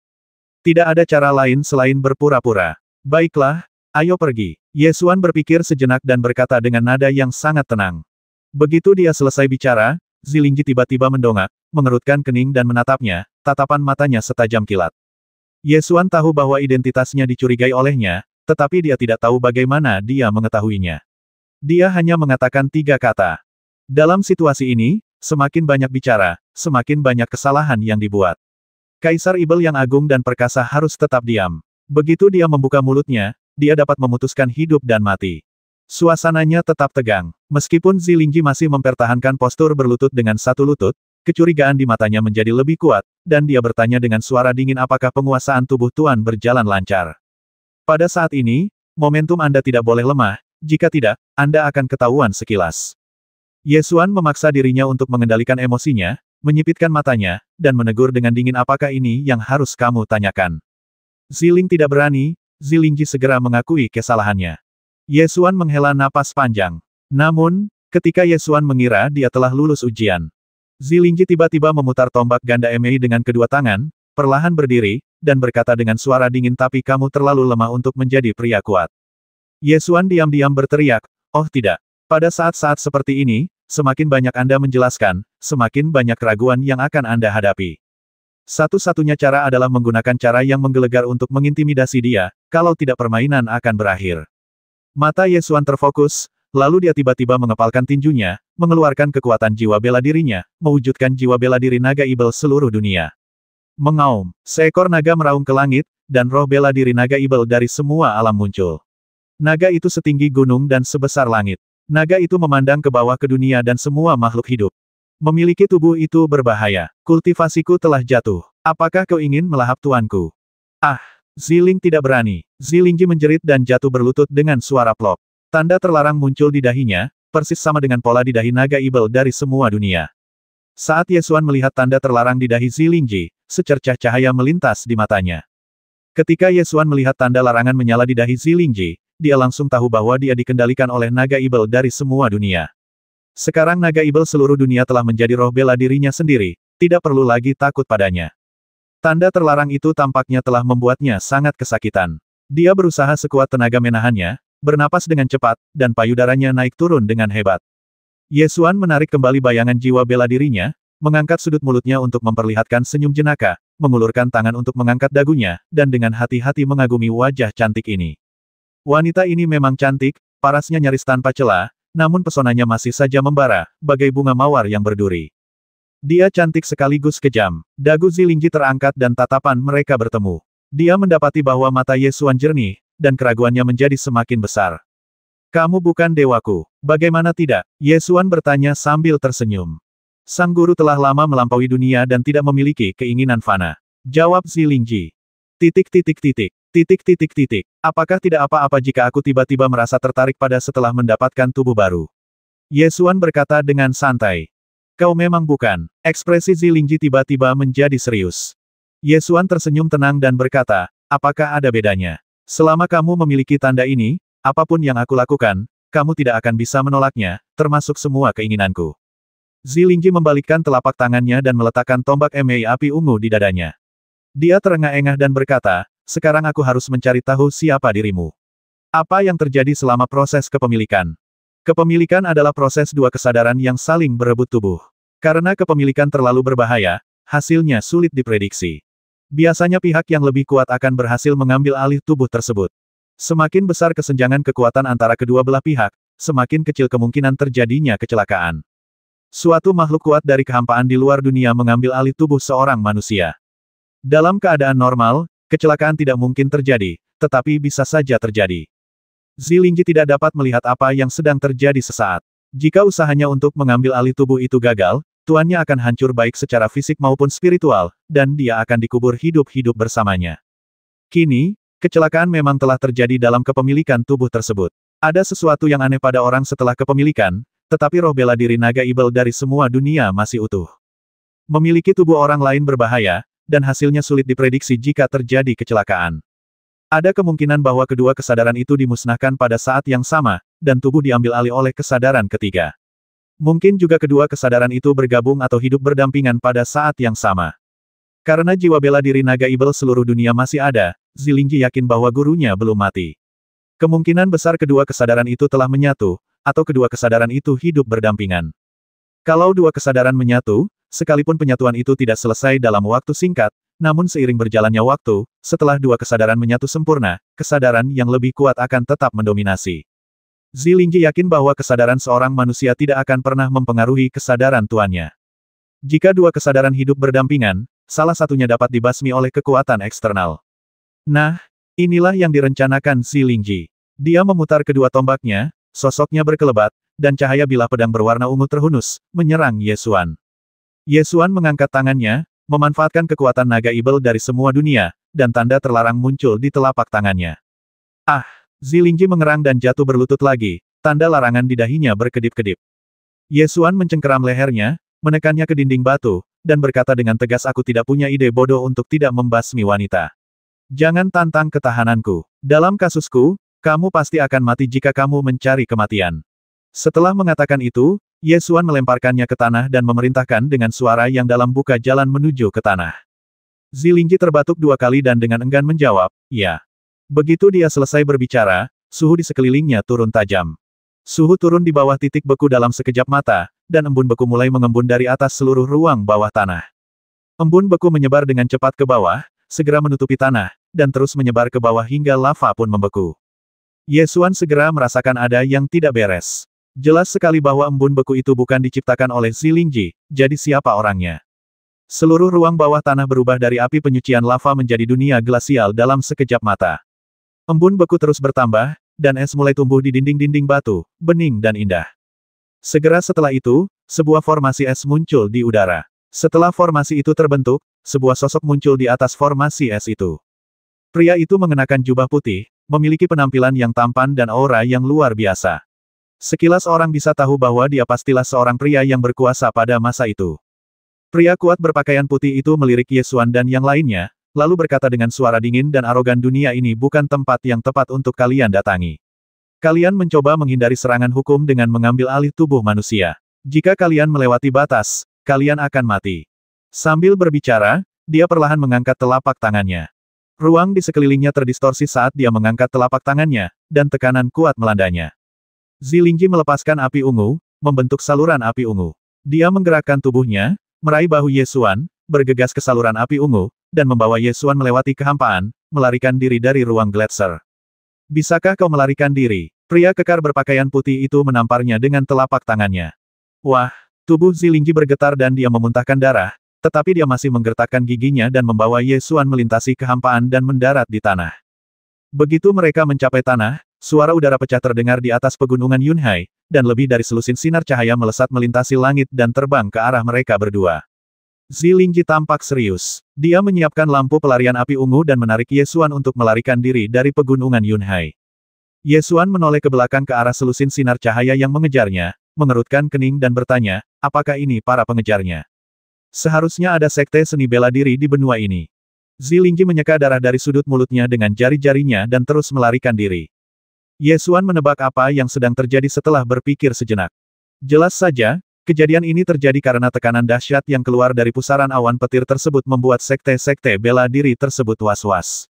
Tidak ada cara lain selain berpura-pura. Baiklah, ayo pergi. Ye Xuan berpikir sejenak dan berkata dengan nada yang sangat tenang. Begitu dia selesai bicara, Zilingji tiba-tiba mendongak, mengerutkan kening dan menatapnya, tatapan matanya setajam kilat. Ye Xuan tahu bahwa identitasnya dicurigai olehnya, tetapi dia tidak tahu bagaimana dia mengetahuinya. Dia hanya mengatakan 3 kata. Dalam situasi ini, semakin banyak bicara, semakin banyak kesalahan yang dibuat. Kaisar Ibel yang agung dan perkasa harus tetap diam. Begitu dia membuka mulutnya, dia dapat memutuskan hidup dan mati. Suasananya tetap tegang. Meskipun Zilingji masih mempertahankan postur berlutut dengan satu lutut, kecurigaan di matanya menjadi lebih kuat, dan dia bertanya dengan suara dingin, apakah penguasaan tubuh Tuan berjalan lancar? Pada saat ini, momentum Anda tidak boleh lemah, jika tidak, Anda akan ketahuan sekilas. Ye Xuan memaksa dirinya untuk mengendalikan emosinya, menyipitkan matanya, dan menegur dengan dingin, apakah ini yang harus kamu tanyakan? Ziling tidak berani, Zilingji segera mengakui kesalahannya. Ye Xuan menghela napas panjang. Namun, ketika Ye Xuan mengira dia telah lulus ujian, Zilingji tiba-tiba memutar tombak ganda Emei dengan kedua tangan, perlahan berdiri, dan berkata dengan suara dingin, tapi kamu terlalu lemah untuk menjadi pria kuat. Ye Xuan diam-diam berteriak, oh tidak. Pada saat-saat seperti ini, semakin banyak Anda menjelaskan, semakin banyak keraguan yang akan Anda hadapi. Satu-satunya cara adalah menggunakan cara yang menggelegar untuk mengintimidasi dia, kalau tidak permainan akan berakhir. Mata Ye Xuan terfokus, lalu dia tiba-tiba mengepalkan tinjunya, mengeluarkan kekuatan jiwa bela dirinya, mewujudkan jiwa bela diri naga Ibel seluruh dunia. Mengaum, seekor naga meraung ke langit, dan roh bela diri naga Ibel dari semua alam muncul. Naga itu setinggi gunung dan sebesar langit. Naga itu memandang ke bawah ke dunia dan semua makhluk hidup. Memiliki tubuh itu berbahaya. Kultivasiku telah jatuh. Apakah kau ingin melahap tuanku? Ah! Ziling tidak berani. Zilingji menjerit dan jatuh berlutut dengan suara plop. Tanda terlarang muncul di dahinya, persis sama dengan pola di dahi naga Ibel dari semua dunia. Saat Ye Xuan melihat tanda terlarang di dahi Zilingji, secercah cahaya melintas di matanya. Ketika Ye Xuan melihat tanda larangan menyala di dahi Zilingji, dia langsung tahu bahwa dia dikendalikan oleh naga Ibel dari semua dunia. Sekarang naga Ibel seluruh dunia telah menjadi roh bela dirinya sendiri, tidak perlu lagi takut padanya. Tanda terlarang itu tampaknya telah membuatnya sangat kesakitan. Dia berusaha sekuat tenaga menahannya, bernapas dengan cepat, dan payudaranya naik turun dengan hebat. Ye Xuan menarik kembali bayangan jiwa bela dirinya, mengangkat sudut mulutnya untuk memperlihatkan senyum jenaka, mengulurkan tangan untuk mengangkat dagunya, dan dengan hati-hati mengagumi wajah cantik ini. Wanita ini memang cantik, parasnya nyaris tanpa celah, namun pesonanya masih saja membara, bagai bunga mawar yang berduri. Dia cantik sekaligus kejam. Dagu Zilingji terangkat dan tatapan mereka bertemu. Dia mendapati bahwa mata Ye Xuan jernih, dan keraguannya menjadi semakin besar. Kamu bukan dewaku. Bagaimana tidak? Ye Xuan bertanya sambil tersenyum. Sang guru telah lama melampaui dunia dan tidak memiliki keinginan fana. Jawab Zilingji. Apakah tidak apa-apa jika aku tiba-tiba merasa tertarik pada setelah mendapatkan tubuh baru? Ye Xuan berkata dengan santai. Kau memang bukan. Ekspresi Zilingji tiba-tiba menjadi serius. Ye Xuan tersenyum tenang dan berkata, apakah ada bedanya? Selama kamu memiliki tanda ini, apapun yang aku lakukan, kamu tidak akan bisa menolaknya, termasuk semua keinginanku. Zilingji membalikkan telapak tangannya dan meletakkan tombak emei api ungu di dadanya. Dia terengah-engah dan berkata, sekarang aku harus mencari tahu siapa dirimu. Apa yang terjadi selama proses kepemilikan? Kepemilikan adalah proses dua kesadaran yang saling berebut tubuh. Karena kepemilikan terlalu berbahaya, hasilnya sulit diprediksi. Biasanya pihak yang lebih kuat akan berhasil mengambil alih tubuh tersebut. Semakin besar kesenjangan kekuatan antara kedua belah pihak, semakin kecil kemungkinan terjadinya kecelakaan. Suatu makhluk kuat dari kehampaan di luar dunia mengambil alih tubuh seorang manusia. Dalam keadaan normal, kecelakaan tidak mungkin terjadi, tetapi bisa saja terjadi. Zilingji tidak dapat melihat apa yang sedang terjadi sesaat. Jika usahanya untuk mengambil alih tubuh itu gagal, tuannya akan hancur baik secara fisik maupun spiritual, dan dia akan dikubur hidup-hidup bersamanya. Kini, kecelakaan memang telah terjadi dalam kepemilikan tubuh tersebut. Ada sesuatu yang aneh pada orang setelah kepemilikan, tetapi roh bela diri naga ibel dari semua dunia masih utuh. Memiliki tubuh orang lain berbahaya, dan hasilnya sulit diprediksi jika terjadi kecelakaan. Ada kemungkinan bahwa kedua kesadaran itu dimusnahkan pada saat yang sama, dan tubuh diambil alih oleh kesadaran ketiga. Mungkin juga kedua kesadaran itu bergabung atau hidup berdampingan pada saat yang sama. Karena jiwa bela diri naga ibel seluruh dunia masih ada, Zilingji yakin bahwa gurunya belum mati. Kemungkinan besar kedua kesadaran itu telah menyatu, atau kedua kesadaran itu hidup berdampingan. Kalau dua kesadaran menyatu, sekalipun penyatuan itu tidak selesai dalam waktu singkat, namun seiring berjalannya waktu, setelah dua kesadaran menyatu sempurna, kesadaran yang lebih kuat akan tetap mendominasi. Zilingji yakin bahwa kesadaran seorang manusia tidak akan pernah mempengaruhi kesadaran tuannya. Jika dua kesadaran hidup berdampingan, salah satunya dapat dibasmi oleh kekuatan eksternal. Nah, inilah yang direncanakan Zilingji. Dia memutar kedua tombaknya, sosoknya berkelebat, dan cahaya bilah pedang berwarna ungu terhunus, menyerang Ye Xuan. Ye Xuan mengangkat tangannya, memanfaatkan kekuatan naga ibel dari semua dunia, dan tanda terlarang muncul di telapak tangannya. Ah! Zilingji mengerang dan jatuh berlutut lagi, tanda larangan di dahinya berkedip-kedip. Ye Xuan mencengkeram lehernya, menekannya ke dinding batu, dan berkata dengan tegas, aku tidak punya ide bodoh untuk tidak membasmi wanita. Jangan tantang ketahananku. Dalam kasusku, kamu pasti akan mati jika kamu mencari kematian. Setelah mengatakan itu, Ye Xuan melemparkannya ke tanah dan memerintahkan dengan suara yang dalam buka jalan menuju ke tanah. Zilingji terbatuk dua kali dan dengan enggan menjawab, ya. Begitu dia selesai berbicara, suhu di sekelilingnya turun tajam. Suhu turun di bawah titik beku dalam sekejap mata, dan embun beku mulai mengembun dari atas seluruh ruang bawah tanah. Embun beku menyebar dengan cepat ke bawah, segera menutupi tanah, dan terus menyebar ke bawah hingga lava pun membeku. Ye Xuan segera merasakan ada yang tidak beres. Jelas sekali bahwa embun beku itu bukan diciptakan oleh Zilingji, jadi siapa orangnya? Seluruh ruang bawah tanah berubah dari api penyucian lava menjadi dunia glasial dalam sekejap mata. Embun beku terus bertambah, dan es mulai tumbuh di dinding-dinding batu, bening dan indah. Segera setelah itu, sebuah formasi es muncul di udara. Setelah formasi itu terbentuk, sebuah sosok muncul di atas formasi es itu. Pria itu mengenakan jubah putih, memiliki penampilan yang tampan dan aura yang luar biasa. Sekilas orang bisa tahu bahwa dia pastilah seorang pria yang berkuasa pada masa itu. Pria kuat berpakaian putih itu melirik Ye Xuan dan yang lainnya, lalu berkata dengan suara dingin dan arogan, dunia ini bukan tempat yang tepat untuk kalian datangi. Kalian mencoba menghindari serangan hukum dengan mengambil alih tubuh manusia. Jika kalian melewati batas, kalian akan mati. Sambil berbicara, dia perlahan mengangkat telapak tangannya. Ruang di sekelilingnya terdistorsi saat dia mengangkat telapak tangannya, dan tekanan kuat melandanya. Zilingji melepaskan api ungu, membentuk saluran api ungu. Dia menggerakkan tubuhnya, meraih bahu Ye Xuan, bergegas ke saluran api ungu, dan membawa Ye Xuan melewati kehampaan, melarikan diri dari ruang gletser. Bisakah kau melarikan diri? Pria kekar berpakaian putih itu menamparnya dengan telapak tangannya. Wah, tubuh Zilingji bergetar dan dia memuntahkan darah, tetapi dia masih menggertakkan giginya dan membawa Ye Xuan melintasi kehampaan dan mendarat di tanah. Begitu mereka mencapai tanah, suara udara pecah terdengar di atas pegunungan Yunhai, dan lebih dari selusin sinar cahaya melesat melintasi langit dan terbang ke arah mereka berdua. Zilingji tampak serius. Dia menyiapkan lampu pelarian api ungu dan menarik Ye Xuan untuk melarikan diri dari pegunungan Yunhai. Ye Xuan menoleh ke belakang ke arah selusin sinar cahaya yang mengejarnya, mengerutkan kening dan bertanya, apakah ini para pengejarnya? Seharusnya ada sekte seni bela diri di benua ini. Zilingji menyeka darah dari sudut mulutnya dengan jari-jarinya dan terus melarikan diri. Ye Xuan menebak apa yang sedang terjadi setelah berpikir sejenak. Jelas saja, kejadian ini terjadi karena tekanan dahsyat yang keluar dari pusaran awan petir tersebut membuat sekte-sekte bela diri tersebut was-was.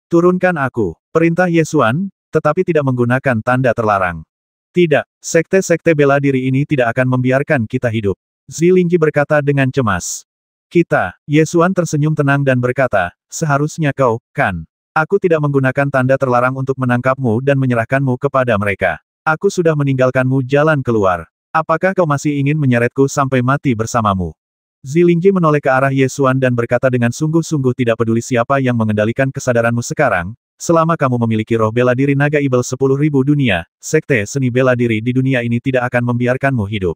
Turunkan aku, perintah Ye Xuan, tetapi tidak menggunakan tanda terlarang. Tidak, sekte-sekte bela diri ini tidak akan membiarkan kita hidup. Zilingji berkata dengan cemas. Kita, Ye Xuan tersenyum tenang dan berkata, seharusnya kau, kan? Aku tidak menggunakan tanda terlarang untuk menangkapmu dan menyerahkanmu kepada mereka. Aku sudah meninggalkanmu jalan keluar. Apakah kau masih ingin menyeretku sampai mati bersamamu? Zilingji menoleh ke arah Ye Xuan dan berkata dengan sungguh-sungguh tidak peduli siapa yang mengendalikan kesadaranmu sekarang, selama kamu memiliki roh bela diri naga ibel 10.000 dunia, sekte seni bela diri di dunia ini tidak akan membiarkanmu hidup.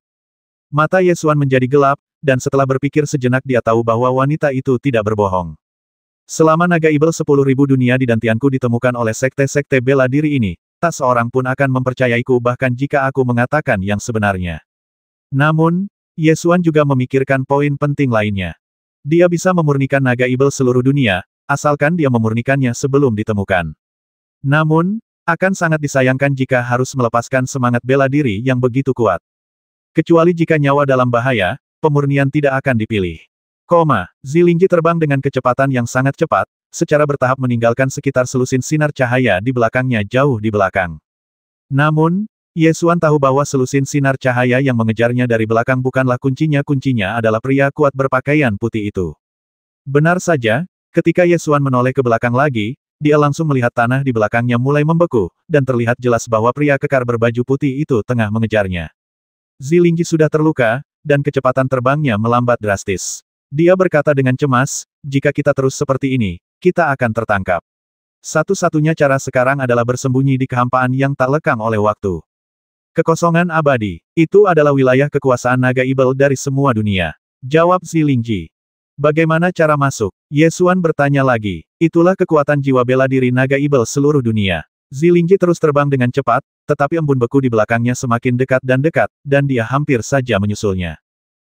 Mata Ye Xuan menjadi gelap, dan setelah berpikir sejenak dia tahu bahwa wanita itu tidak berbohong. Selama naga ibel 10.000 dunia di dantianku ditemukan oleh sekte-sekte bela diri ini, tak seorang pun akan mempercayaiku bahkan jika aku mengatakan yang sebenarnya. Namun, Ye Xuan juga memikirkan poin penting lainnya. Dia bisa memurnikan naga ibel seluruh dunia, asalkan dia memurnikannya sebelum ditemukan. Namun, akan sangat disayangkan jika harus melepaskan semangat bela diri yang begitu kuat. Kecuali jika nyawa dalam bahaya, pemurnian tidak akan dipilih. Zilingji terbang dengan kecepatan yang sangat cepat, secara bertahap meninggalkan sekitar selusin sinar cahaya di belakangnya jauh di belakang. Namun, Ye Xuan tahu bahwa selusin sinar cahaya yang mengejarnya dari belakang bukanlah kuncinya adalah pria kuat berpakaian putih itu. Benar saja, ketika Ye Xuan menoleh ke belakang lagi, dia langsung melihat tanah di belakangnya mulai membeku, dan terlihat jelas bahwa pria kekar berbaju putih itu tengah mengejarnya. Zilingji sudah terluka, dan kecepatan terbangnya melambat drastis. Dia berkata dengan cemas, jika kita terus seperti ini, kita akan tertangkap. Satu-satunya cara sekarang adalah bersembunyi di kehampaan yang tak lekang oleh waktu. Kekosongan abadi, itu adalah wilayah kekuasaan naga ibel dari semua dunia. Jawab Zilingji. Bagaimana cara masuk? Ye Xuan bertanya lagi. Itulah kekuatan jiwa bela diri naga ibel seluruh dunia. Zilingji terus terbang dengan cepat, tetapi embun beku di belakangnya semakin dekat, dan dia hampir saja menyusulnya.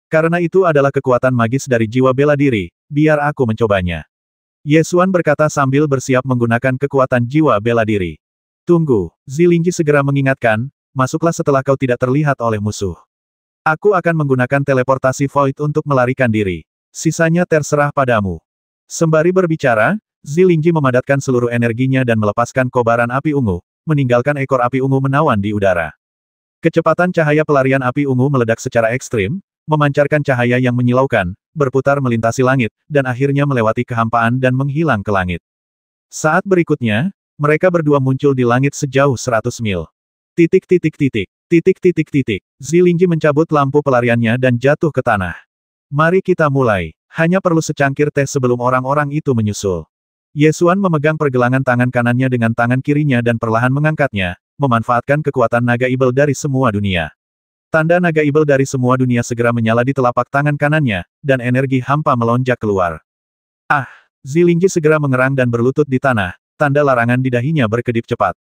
Karena itu adalah kekuatan magis dari jiwa bela diri, biar aku mencobanya. Ye Xuan berkata sambil bersiap menggunakan kekuatan jiwa bela diri. Tunggu, Zilingji segera mengingatkan, masuklah setelah kau tidak terlihat oleh musuh. Aku akan menggunakan teleportasi void untuk melarikan diri. Sisanya terserah padamu. Sembari berbicara, Zilingji memadatkan seluruh energinya dan melepaskan kobaran api ungu, meninggalkan ekor api ungu menawan di udara. Kecepatan cahaya pelarian api ungu meledak secara ekstrim, memancarkan cahaya yang menyilaukan, berputar melintasi langit, dan akhirnya melewati kehampaan dan menghilang ke langit. Saat berikutnya, mereka berdua muncul di langit sejauh 100 mil. Zilingji mencabut lampu pelariannya dan jatuh ke tanah. Mari kita mulai. Hanya perlu secangkir teh sebelum orang-orang itu menyusul. Ye Xuan memegang pergelangan tangan kanannya dengan tangan kirinya dan perlahan mengangkatnya, memanfaatkan kekuatan naga ibel dari semua dunia. Tanda naga ibel dari semua dunia segera menyala di telapak tangan kanannya, dan energi hampa melonjak keluar. Zilingji segera mengerang dan berlutut di tanah, tanda larangan di dahinya berkedip cepat.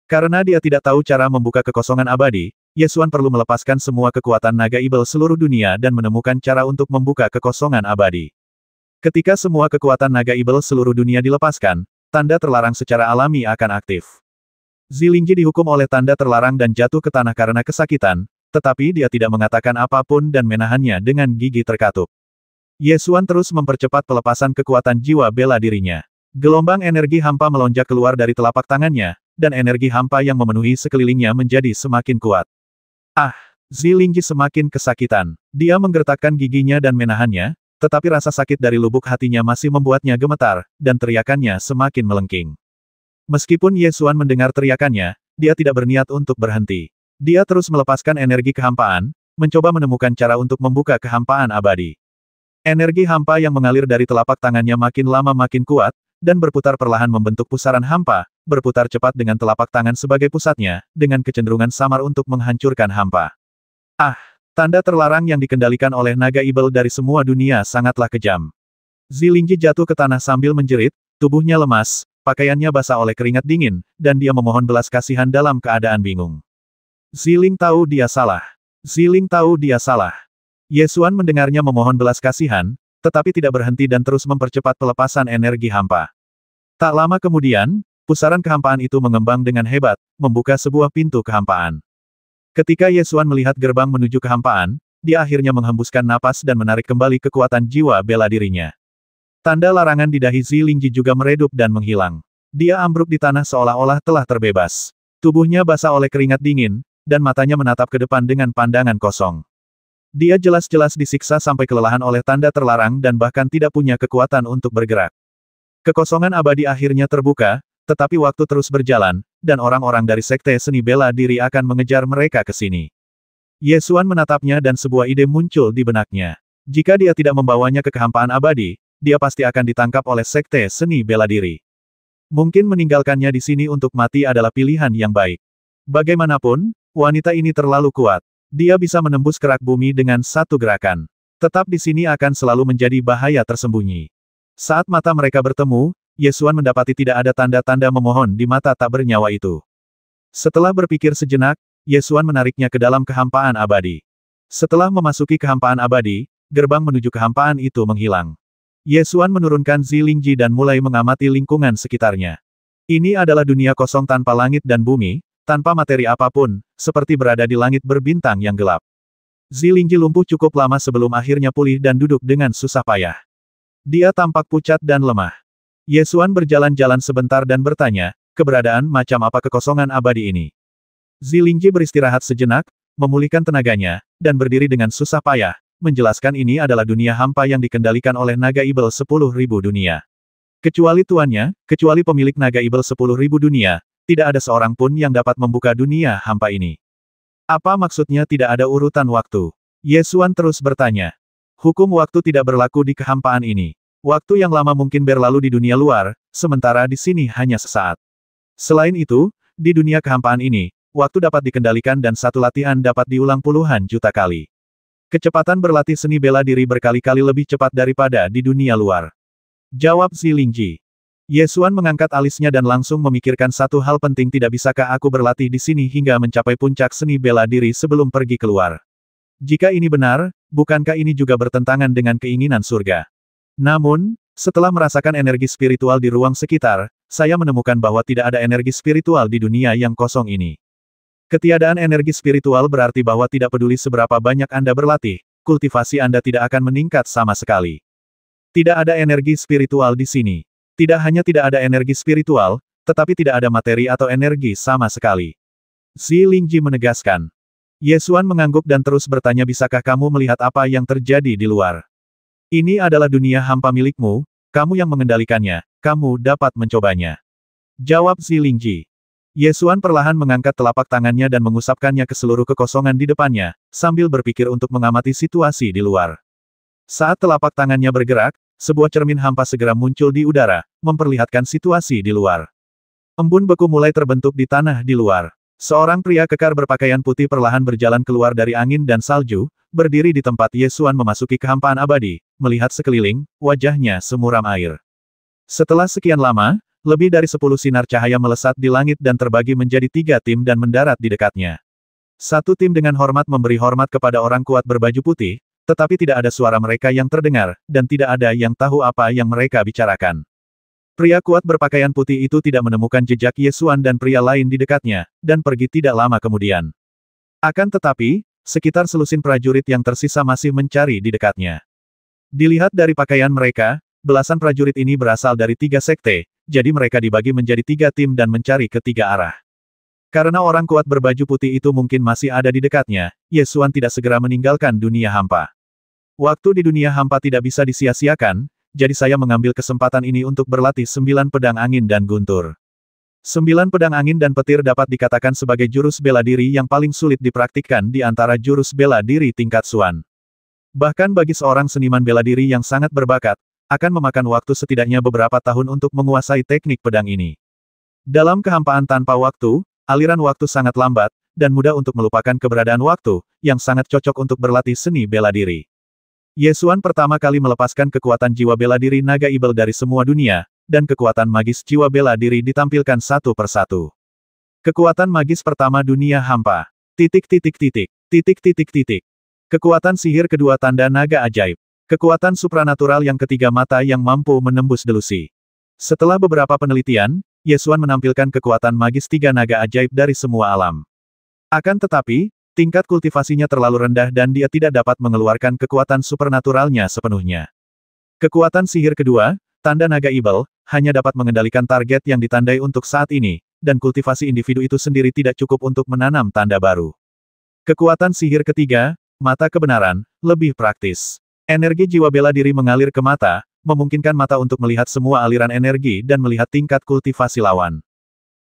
Karena dia tidak tahu cara membuka kekosongan abadi, Ye Xuan perlu melepaskan semua kekuatan naga ibel seluruh dunia dan menemukan cara untuk membuka kekosongan abadi. Ketika semua kekuatan naga ibel seluruh dunia dilepaskan, tanda terlarang secara alami akan aktif. Zilingji dihukum oleh tanda terlarang dan jatuh ke tanah karena kesakitan, tetapi dia tidak mengatakan apapun dan menahannya dengan gigi terkatup. Ye Xuan terus mempercepat pelepasan kekuatan jiwa bela dirinya. Gelombang energi hampa melonjak keluar dari telapak tangannya, dan energi hampa yang memenuhi sekelilingnya menjadi semakin kuat. Zilingji semakin kesakitan. Dia menggertakkan giginya dan menahannya, tetapi rasa sakit dari lubuk hatinya masih membuatnya gemetar, dan teriakannya semakin melengking. Meskipun Ye Xuan mendengar teriakannya, dia tidak berniat untuk berhenti. Dia terus melepaskan energi kehampaan, mencoba menemukan cara untuk membuka kehampaan abadi. Energi hampa yang mengalir dari telapak tangannya makin lama makin kuat, dan berputar perlahan membentuk pusaran hampa, berputar cepat dengan telapak tangan sebagai pusatnya, dengan kecenderungan samar untuk menghancurkan hampa. Tanda terlarang yang dikendalikan oleh naga ibel dari semua dunia sangatlah kejam. Zilingji jatuh ke tanah sambil menjerit, tubuhnya lemas, pakaiannya basah oleh keringat dingin, dan dia memohon belas kasihan dalam keadaan bingung. Ziling tahu dia salah. Ye Xuan mendengarnya memohon belas kasihan, tetapi tidak berhenti dan terus mempercepat pelepasan energi hampa. Tak lama kemudian, pusaran kehampaan itu mengembang dengan hebat, membuka sebuah pintu kehampaan. Ketika Ye Xuan melihat gerbang menuju kehampaan, dia akhirnya menghembuskan napas dan menarik kembali kekuatan jiwa bela dirinya. Tanda larangan di dahi Zilingji juga meredup dan menghilang. Dia ambruk di tanah seolah-olah telah terbebas. Tubuhnya basah oleh keringat dingin, dan matanya menatap ke depan dengan pandangan kosong. Dia jelas-jelas disiksa sampai kelelahan oleh tanda terlarang dan bahkan tidak punya kekuatan untuk bergerak. Kekosongan abadi akhirnya terbuka, tetapi waktu terus berjalan, dan orang-orang dari Sekte Seni Bela Diri akan mengejar mereka ke sini. Ye Xuan menatapnya dan sebuah ide muncul di benaknya. Jika dia tidak membawanya ke kehampaan abadi, dia pasti akan ditangkap oleh Sekte Seni Bela Diri. Mungkin meninggalkannya di sini untuk mati adalah pilihan yang baik. Bagaimanapun, wanita ini terlalu kuat. Dia bisa menembus kerak bumi dengan satu gerakan. Tetap di sini akan selalu menjadi bahaya tersembunyi. Saat mata mereka bertemu, Ye Xuan mendapati tidak ada tanda-tanda memohon di mata tak bernyawa itu. Setelah berpikir sejenak, Ye Xuan menariknya ke dalam kehampaan abadi. Setelah memasuki kehampaan abadi, gerbang menuju kehampaan itu menghilang. Ye Xuan menurunkan Zilingji dan mulai mengamati lingkungan sekitarnya. Ini adalah dunia kosong tanpa langit dan bumi, tanpa materi apapun, seperti berada di langit berbintang yang gelap. Zilingji lumpuh cukup lama sebelum akhirnya pulih dan duduk dengan susah payah. Dia tampak pucat dan lemah. Ye Xuan berjalan-jalan sebentar dan bertanya, keberadaan macam apa kekosongan abadi ini? Zilingji beristirahat sejenak, memulihkan tenaganya, dan berdiri dengan susah payah, menjelaskan ini adalah dunia hampa yang dikendalikan oleh naga ibel 10.000 dunia. Kecuali tuannya, kecuali pemilik naga ibel 10.000 dunia, tidak ada seorang pun yang dapat membuka dunia hampa ini. Apa maksudnya tidak ada urutan waktu? Ye Xuan terus bertanya. Hukum waktu tidak berlaku di kehampaan ini. Waktu yang lama mungkin berlalu di dunia luar, sementara di sini hanya sesaat. Selain itu, di dunia kehampaan ini, waktu dapat dikendalikan dan satu latihan dapat diulang puluhan juta kali. Kecepatan berlatih seni bela diri berkali-kali lebih cepat daripada di dunia luar. Jawab Zilingji. Ye Xuan mengangkat alisnya dan langsung memikirkan satu hal penting, tidak bisakah aku berlatih di sini hingga mencapai puncak seni bela diri sebelum pergi keluar? Jika ini benar, bukankah ini juga bertentangan dengan keinginan surga? Namun, setelah merasakan energi spiritual di ruang sekitar, saya menemukan bahwa tidak ada energi spiritual di dunia yang kosong ini. Ketiadaan energi spiritual berarti bahwa tidak peduli seberapa banyak Anda berlatih, kultivasi Anda tidak akan meningkat sama sekali. Tidak ada energi spiritual di sini. Tidak hanya tidak ada energi spiritual, tetapi tidak ada materi atau energi sama sekali. Zilingji menegaskan. Ye Xuan mengangguk dan terus bertanya, bisakah kamu melihat apa yang terjadi di luar? Ini adalah dunia hampa milikmu, kamu yang mengendalikannya, kamu dapat mencobanya. Jawab Zilingji. Ye Xuan perlahan mengangkat telapak tangannya dan mengusapkannya ke seluruh kekosongan di depannya, sambil berpikir untuk mengamati situasi di luar. Saat telapak tangannya bergerak, sebuah cermin hampa segera muncul di udara, memperlihatkan situasi di luar. Embun beku mulai terbentuk di tanah di luar. Seorang pria kekar berpakaian putih perlahan berjalan keluar dari angin dan salju, berdiri di tempat Ye Xuan memasuki kehampaan abadi, melihat sekeliling, wajahnya semuram air. Setelah sekian lama, lebih dari 10 sinar cahaya melesat di langit dan terbagi menjadi 3 tim dan mendarat di dekatnya. Satu tim dengan hormat memberi hormat kepada orang kuat berbaju putih, tetapi tidak ada suara mereka yang terdengar, dan tidak ada yang tahu apa yang mereka bicarakan. Pria kuat berpakaian putih itu tidak menemukan jejak Ye Xuan dan pria lain di dekatnya, dan pergi tidak lama kemudian. Akan tetapi, sekitar selusin prajurit yang tersisa masih mencari di dekatnya. Dilihat dari pakaian mereka, belasan prajurit ini berasal dari 3 sekte, jadi mereka dibagi menjadi 3 tim dan mencari ke 3 arah. Karena orang kuat berbaju putih itu mungkin masih ada di dekatnya, Ye Xuan tidak segera meninggalkan dunia hampa. Waktu di dunia hampa tidak bisa disia-siakan, jadi saya mengambil kesempatan ini untuk berlatih 9 pedang angin dan guntur. 9 pedang angin dan petir dapat dikatakan sebagai jurus bela diri yang paling sulit dipraktikkan di antara jurus bela diri tingkat Xuan. Bahkan bagi seorang seniman bela diri yang sangat berbakat, akan memakan waktu setidaknya beberapa tahun untuk menguasai teknik pedang ini. Dalam kehampaan tanpa waktu, aliran waktu sangat lambat, dan mudah untuk melupakan keberadaan waktu, yang sangat cocok untuk berlatih seni bela diri. Ye Xuan pertama kali melepaskan kekuatan jiwa bela diri naga ibel dari semua dunia, dan kekuatan magis jiwa bela diri ditampilkan satu persatu. Kekuatan magis pertama dunia hampa. Titik titik titik. Titik titik titik. Kekuatan sihir kedua tanda naga ajaib. Kekuatan supranatural yang ketiga mata yang mampu menembus delusi. Setelah beberapa penelitian, Ye Xuan menampilkan kekuatan magis 3 naga ajaib dari semua alam. Akan tetapi, tingkat kultivasinya terlalu rendah dan dia tidak dapat mengeluarkan kekuatan supernaturalnya sepenuhnya. Kekuatan sihir kedua, tanda naga ibel, hanya dapat mengendalikan target yang ditandai untuk saat ini, dan kultivasi individu itu sendiri tidak cukup untuk menanam tanda baru. Kekuatan sihir ketiga, mata kebenaran, lebih praktis. Energi jiwa bela diri mengalir ke mata, memungkinkan mata untuk melihat semua aliran energi dan melihat tingkat kultivasi lawan.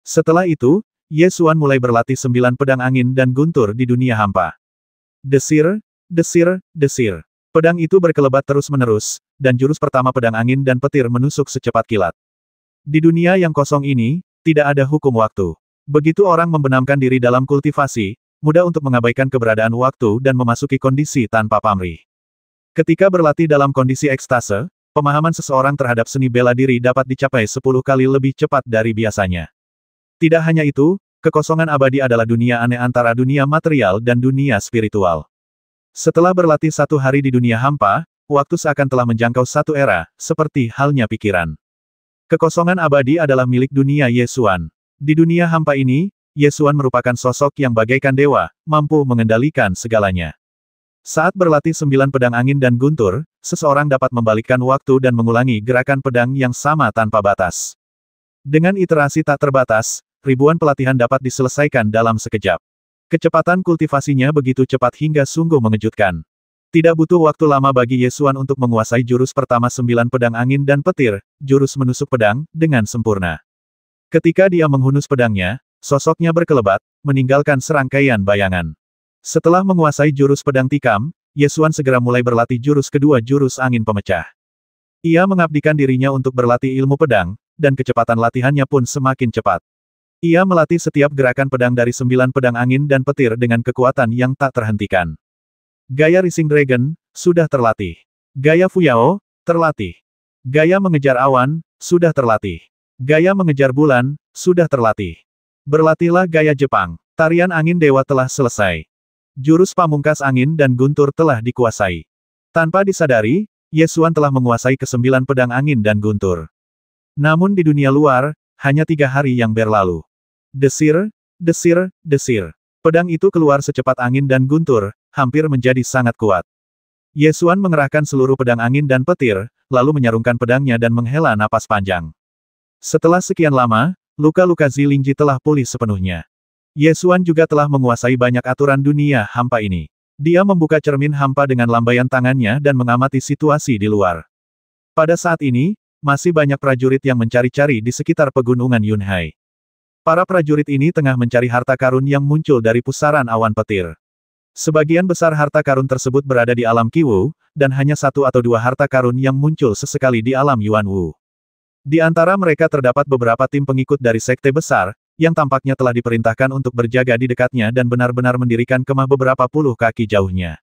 Setelah itu, Ye Xuan mulai berlatih 9 pedang angin dan guntur di dunia hampa. Desir, desir, desir. Pedang itu berkelebat terus-menerus, dan jurus pertama pedang angin dan petir menusuk secepat kilat. Di dunia yang kosong ini, tidak ada hukum waktu. Begitu orang membenamkan diri dalam kultivasi, mudah untuk mengabaikan keberadaan waktu dan memasuki kondisi tanpa pamrih. Ketika berlatih dalam kondisi ekstase, pemahaman seseorang terhadap seni bela diri dapat dicapai 10 kali lebih cepat dari biasanya. Tidak hanya itu, kekosongan abadi adalah dunia aneh antara dunia material dan dunia spiritual. Setelah berlatih 1 hari di dunia hampa, waktu seakan telah menjangkau satu era, seperti halnya pikiran. Kekosongan abadi adalah milik dunia Ye Xuan. Di dunia hampa ini, Ye Xuan merupakan sosok yang bagaikan dewa, mampu mengendalikan segalanya. Saat berlatih 9 pedang angin dan guntur, seseorang dapat membalikkan waktu dan mengulangi gerakan pedang yang sama tanpa batas. Dengan iterasi tak terbatas, ribuan pelatihan dapat diselesaikan dalam sekejap. Kecepatan kultivasinya begitu cepat hingga sungguh mengejutkan. Tidak butuh waktu lama bagi Ye Xuan untuk menguasai jurus pertama 9 pedang angin dan petir, jurus menusuk pedang, dengan sempurna. Ketika dia menghunus pedangnya, sosoknya berkelebat, meninggalkan serangkaian bayangan. Setelah menguasai jurus pedang tikam, Ye Xuan segera mulai berlatih jurus kedua, jurus angin pemecah. Ia mengabdikan dirinya untuk berlatih ilmu pedang, dan kecepatan latihannya pun semakin cepat. Ia melatih setiap gerakan pedang dari 9 pedang angin dan petir dengan kekuatan yang tak terhentikan. Gaya Rising Dragon, sudah terlatih. Gaya Fuyao, terlatih. Gaya mengejar awan, sudah terlatih. Gaya mengejar bulan, sudah terlatih. Berlatihlah gaya Jepang. Tarian angin dewa telah selesai. Jurus pamungkas angin dan guntur telah dikuasai. Tanpa disadari, Ye Xuan telah menguasai ke-9 pedang angin dan guntur. Namun di dunia luar, hanya 3 hari yang berlalu. Desir, desir, desir. Pedang itu keluar secepat angin dan guntur, hampir menjadi sangat kuat. Ye Xuan mengerahkan seluruh pedang angin dan petir, lalu menyarungkan pedangnya dan menghela napas panjang. Setelah sekian lama, luka-luka Zilingji telah pulih sepenuhnya. Ye Xuan juga telah menguasai banyak aturan dunia hampa ini. Dia membuka cermin hampa dengan lambaian tangannya dan mengamati situasi di luar. Pada saat ini, masih banyak prajurit yang mencari-cari di sekitar pegunungan Yunhai. Para prajurit ini tengah mencari harta karun yang muncul dari pusaran awan petir. Sebagian besar harta karun tersebut berada di alam Qiwu, dan hanya 1 atau 2 harta karun yang muncul sesekali di alam Yuanwu. Di antara mereka terdapat beberapa tim pengikut dari sekte besar, yang tampaknya telah diperintahkan untuk berjaga di dekatnya dan benar-benar mendirikan kemah beberapa puluh kaki jauhnya.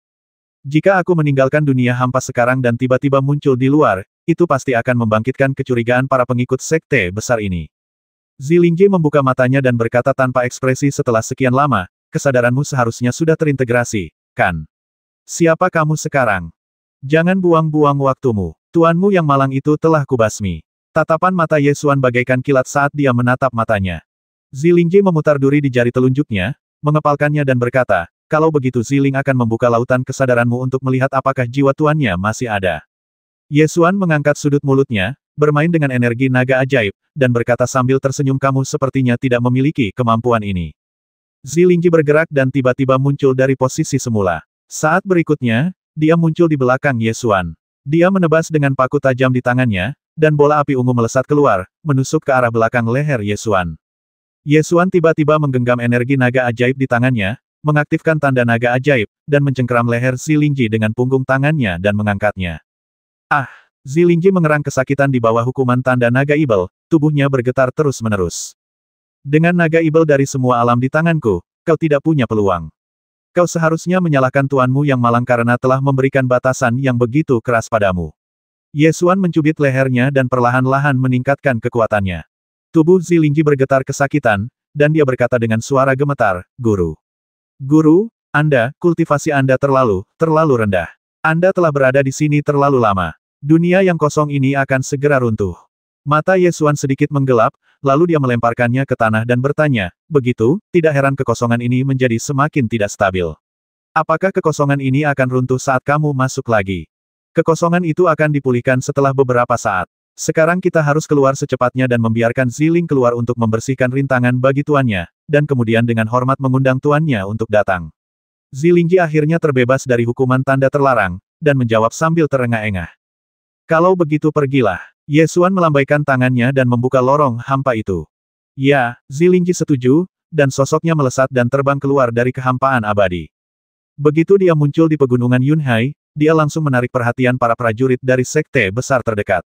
Jika aku meninggalkan dunia hampa sekarang dan tiba-tiba muncul di luar, itu pasti akan membangkitkan kecurigaan para pengikut sekte besar ini. Zilingji membuka matanya dan berkata tanpa ekspresi, setelah sekian lama, kesadaranmu seharusnya sudah terintegrasi, kan? Siapa kamu sekarang? Jangan buang-buang waktumu. Tuanmu yang malang itu telah kubasmi. Tatapan mata Ye Xuan bagaikan kilat saat dia menatap matanya. Zilingji memutar duri di jari telunjuknya, mengepalkannya dan berkata, kalau begitu Ziling akan membuka lautan kesadaranmu untuk melihat apakah jiwa tuannya masih ada. Ye Xuan mengangkat sudut mulutnya, bermain dengan energi naga ajaib, dan berkata sambil tersenyum, kamu sepertinya tidak memiliki kemampuan ini. Zilingji bergerak dan tiba-tiba muncul dari posisi semula. Saat berikutnya, dia muncul di belakang Ye Xuan. Dia menebas dengan paku tajam di tangannya, dan bola api ungu melesat keluar, menusuk ke arah belakang leher Ye Xuan. Ye Xuan tiba-tiba menggenggam energi naga ajaib di tangannya, mengaktifkan tanda naga ajaib, dan mencengkeram leher Zilingji dengan punggung tangannya dan mengangkatnya. Ah! Zilingji mengerang kesakitan di bawah hukuman tanda naga ibel, tubuhnya bergetar terus-menerus. Dengan naga ibel dari semua alam di tanganku, kau tidak punya peluang. Kau seharusnya menyalahkan tuanmu yang malang karena telah memberikan batasan yang begitu keras padamu. Ye Xuan mencubit lehernya dan perlahan-lahan meningkatkan kekuatannya. Tubuh Zilingji bergetar kesakitan, dan dia berkata dengan suara gemetar, Guru. Guru, kultivasi Anda terlalu rendah. Anda telah berada di sini terlalu lama. Dunia yang kosong ini akan segera runtuh. Mata Ye Xuan sedikit menggelap, lalu dia melemparkannya ke tanah dan bertanya, begitu, tidak heran kekosongan ini menjadi semakin tidak stabil. Apakah kekosongan ini akan runtuh saat kamu masuk lagi? Kekosongan itu akan dipulihkan setelah beberapa saat. Sekarang kita harus keluar secepatnya dan membiarkan Ziling keluar untuk membersihkan rintangan bagi tuannya, dan kemudian dengan hormat mengundang tuannya untuk datang. Zilingji akhirnya terbebas dari hukuman tanda terlarang, dan menjawab sambil terengah-engah. Kalau begitu pergilah. Ye Xuan melambaikan tangannya dan membuka lorong hampa itu. Ya, Zilingji setuju, dan sosoknya melesat dan terbang keluar dari kehampaan abadi. Begitu dia muncul di pegunungan Yunhai, dia langsung menarik perhatian para prajurit dari sekte besar terdekat.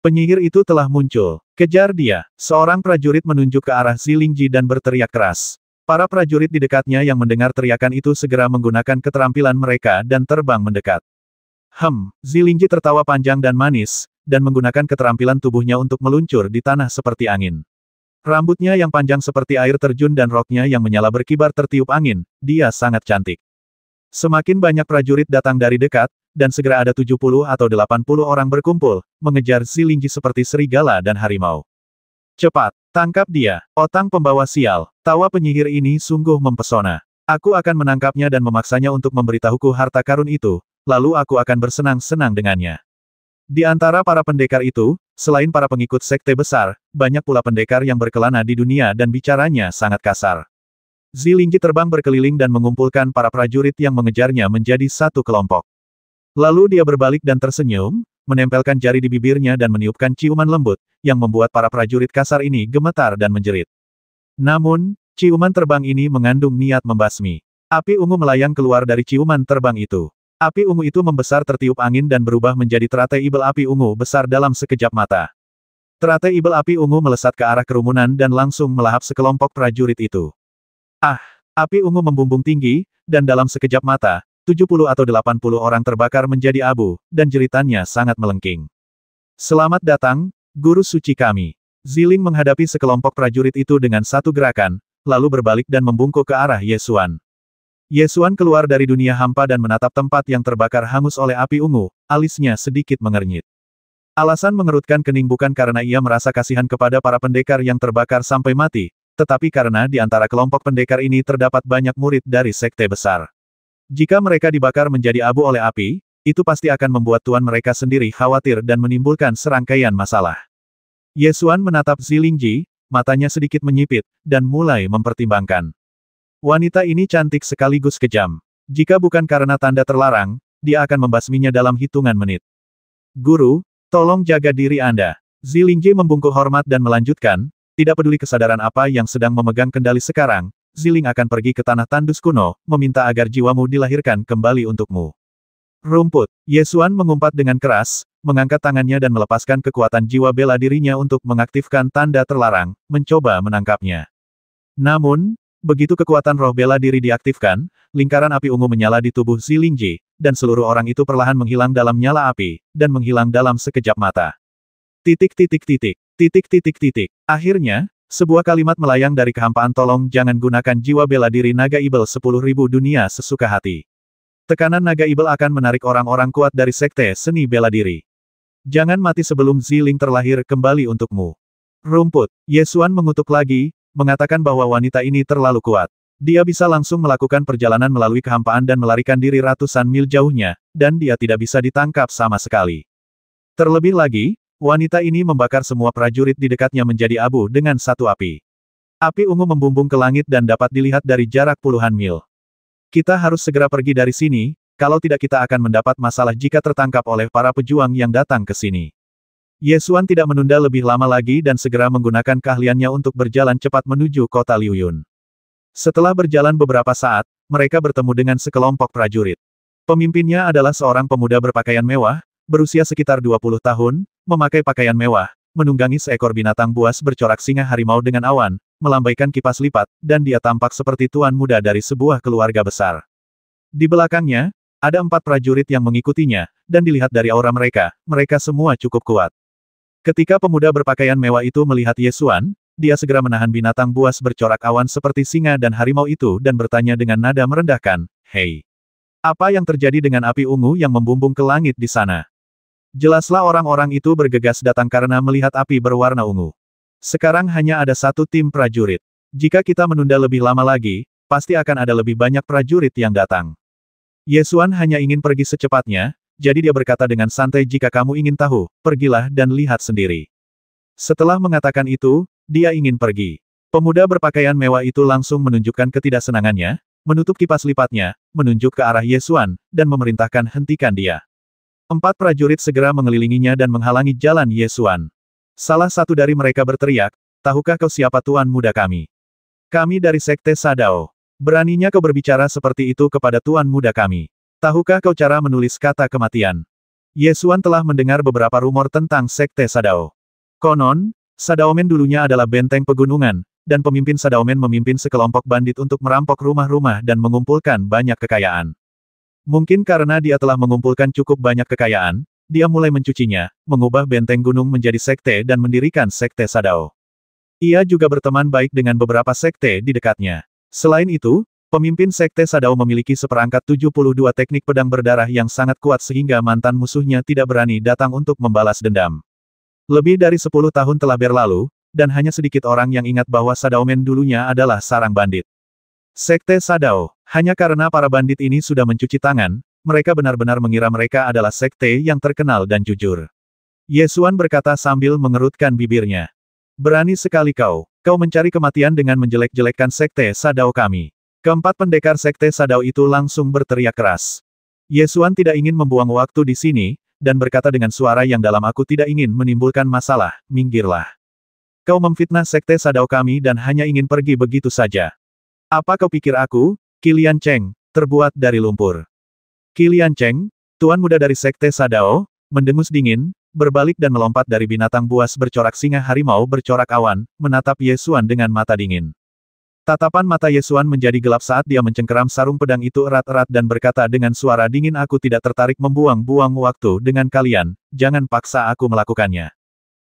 Penyihir itu telah muncul. Kejar dia. Seorang prajurit menunjuk ke arah Zilingji dan berteriak keras. Para prajurit di dekatnya yang mendengar teriakan itu segera menggunakan keterampilan mereka dan terbang mendekat. Zilingji tertawa panjang dan manis, dan menggunakan keterampilan tubuhnya untuk meluncur di tanah seperti angin. Rambutnya yang panjang seperti air terjun dan roknya yang menyala berkibar tertiup angin, dia sangat cantik. Semakin banyak prajurit datang dari dekat, dan segera ada 70 atau 80 orang berkumpul, mengejar Zilingji seperti serigala dan harimau. Cepat, tangkap dia, otang pembawa sial. Tawa penyihir ini sungguh mempesona. Aku akan menangkapnya dan memaksanya untuk memberitahuku harta karun itu, lalu aku akan bersenang-senang dengannya. Di antara para pendekar itu, selain para pengikut sekte besar, banyak pula pendekar yang berkelana di dunia dan bicaranya sangat kasar. Zilingji terbang berkeliling dan mengumpulkan para prajurit yang mengejarnya menjadi satu kelompok. Lalu dia berbalik dan tersenyum, menempelkan jari di bibirnya dan meniupkan ciuman lembut, yang membuat para prajurit kasar ini gemetar dan menjerit. Namun, ciuman terbang ini mengandung niat membasmi. Api ungu melayang keluar dari ciuman terbang itu. Api ungu itu membesar tertiup angin dan berubah menjadi teratai ibel api ungu besar dalam sekejap mata. Teratai ibel api ungu melesat ke arah kerumunan dan langsung melahap sekelompok prajurit itu. Api ungu membumbung tinggi, dan dalam sekejap mata, 70 atau 80 orang terbakar menjadi abu, dan jeritannya sangat melengking. Selamat datang, guru suci kami. Ziling menghadapi sekelompok prajurit itu dengan satu gerakan, lalu berbalik dan membungkuk ke arah Yesuan. Yesuan keluar dari dunia hampa dan menatap tempat yang terbakar hangus oleh api ungu, alisnya sedikit mengernyit. Alasan mengerutkan kening bukan karena ia merasa kasihan kepada para pendekar yang terbakar sampai mati, tetapi karena di antara kelompok pendekar ini terdapat banyak murid dari sekte besar. Jika mereka dibakar menjadi abu oleh api, itu pasti akan membuat tuan mereka sendiri khawatir dan menimbulkan serangkaian masalah. Yesuan menatap Zilingji, matanya sedikit menyipit, dan mulai mempertimbangkan. Wanita ini cantik sekaligus kejam. Jika bukan karena tanda terlarang, dia akan membasminya dalam hitungan menit. Guru, tolong jaga diri Anda. Zilingji membungkuk hormat dan melanjutkan, tidak peduli kesadaran apa yang sedang memegang kendali sekarang, Ziling akan pergi ke tanah tandus kuno, meminta agar jiwamu dilahirkan kembali untukmu. Rumput. Yesuan mengumpat dengan keras, mengangkat tangannya dan melepaskan kekuatan jiwa bela dirinya untuk mengaktifkan tanda terlarang, mencoba menangkapnya. Namun, begitu kekuatan roh bela diri diaktifkan, lingkaran api ungu menyala di tubuh Zilingji, dan seluruh orang itu perlahan menghilang dalam nyala api, dan menghilang dalam sekejap mata. Akhirnya, sebuah kalimat melayang dari kehampaan, tolong jangan gunakan jiwa bela diri naga ibel 10.000 dunia sesuka hati. Tekanan naga ibel akan menarik orang-orang kuat dari sekte seni bela diri. Jangan mati sebelum Ziling terlahir kembali untukmu. Rumput. Yesuan mengutuk lagi, mengatakan bahwa wanita ini terlalu kuat. Dia bisa langsung melakukan perjalanan melalui kehampaan dan melarikan diri ratusan mil jauhnya, dan dia tidak bisa ditangkap sama sekali. Terlebih lagi, wanita ini membakar semua prajurit di dekatnya menjadi abu dengan satu api. Api ungu membumbung ke langit dan dapat dilihat dari jarak puluhan mil. Kita harus segera pergi dari sini, kalau tidak kita akan mendapat masalah jika tertangkap oleh para pejuang yang datang ke sini. Yesuan tidak menunda lebih lama lagi dan segera menggunakan keahliannya untuk berjalan cepat menuju kota Liuyun. Setelah berjalan beberapa saat, mereka bertemu dengan sekelompok prajurit. Pemimpinnya adalah seorang pemuda berpakaian mewah, berusia sekitar 20 tahun, memakai pakaian mewah, menunggangi seekor binatang buas bercorak singa harimau dengan awan, melambaikan kipas lipat, dan dia tampak seperti tuan muda dari sebuah keluarga besar. Di belakangnya, ada 4 prajurit yang mengikutinya, dan dilihat dari aura mereka, mereka semua cukup kuat. Ketika pemuda berpakaian mewah itu melihat Yesuan, dia segera menahan binatang buas bercorak awan seperti singa dan harimau itu dan bertanya dengan nada merendahkan, "Hei, apa yang terjadi dengan api ungu yang membumbung ke langit di sana?" Jelaslah orang-orang itu bergegas datang karena melihat api berwarna ungu. Sekarang hanya ada satu tim prajurit. Jika kita menunda lebih lama lagi, pasti akan ada lebih banyak prajurit yang datang. Yesuan hanya ingin pergi secepatnya, jadi dia berkata dengan santai, jika kamu ingin tahu, pergilah dan lihat sendiri. Setelah mengatakan itu, dia ingin pergi. Pemuda berpakaian mewah itu langsung menunjukkan ketidaksenangannya, menutup kipas lipatnya, menunjuk ke arah Yesuan, dan memerintahkan hentikan dia. 4 prajurit segera mengelilinginya dan menghalangi jalan Yesuan. Salah satu dari mereka berteriak, tahukah kau siapa tuan muda kami? Kami dari Sekte Sadao. Beraninya kau berbicara seperti itu kepada tuan muda kami. Tahukah kau cara menulis kata kematian? Ye Xuan telah mendengar beberapa rumor tentang Sekte Sadao. Konon, Sadaomen dulunya adalah benteng pegunungan, dan pemimpin Sadaomen memimpin sekelompok bandit untuk merampok rumah-rumah dan mengumpulkan banyak kekayaan. Mungkin karena dia telah mengumpulkan cukup banyak kekayaan, dia mulai mencucinya, mengubah benteng gunung menjadi sekte dan mendirikan Sekte Sadao. Ia juga berteman baik dengan beberapa sekte di dekatnya. Selain itu, pemimpin Sekte Sadao memiliki seperangkat 72 teknik pedang berdarah yang sangat kuat sehingga mantan musuhnya tidak berani datang untuk membalas dendam. Lebih dari 10 tahun telah berlalu, dan hanya sedikit orang yang ingat bahwa Sadaomen dulunya adalah sarang bandit. Sekte Sadao, hanya karena para bandit ini sudah mencuci tangan, mereka benar-benar mengira mereka adalah sekte yang terkenal dan jujur. Ye Xuan berkata sambil mengerutkan bibirnya. Berani sekali kau mencari kematian dengan menjelek-jelekkan Sekte Sadao kami. Keempat pendekar Sekte Sadao itu langsung berteriak keras. Ye Xuan tidak ingin membuang waktu di sini, dan berkata dengan suara yang dalam, aku tidak ingin menimbulkan masalah, minggirlah. Kau memfitnah Sekte Sadao kami dan hanya ingin pergi begitu saja. Apa kau pikir aku, Qilian Cheng, terbuat dari lumpur? Qilian Cheng, tuan muda dari Sekte Sadao, mendengus dingin, berbalik dan melompat dari binatang buas bercorak singa harimau bercorak awan, menatap Ye Xuan dengan mata dingin. Tatapan mata Ye Xuan menjadi gelap saat dia mencengkeram sarung pedang itu erat-erat dan berkata dengan suara dingin, aku tidak tertarik membuang-buang waktu dengan kalian, jangan paksa aku melakukannya.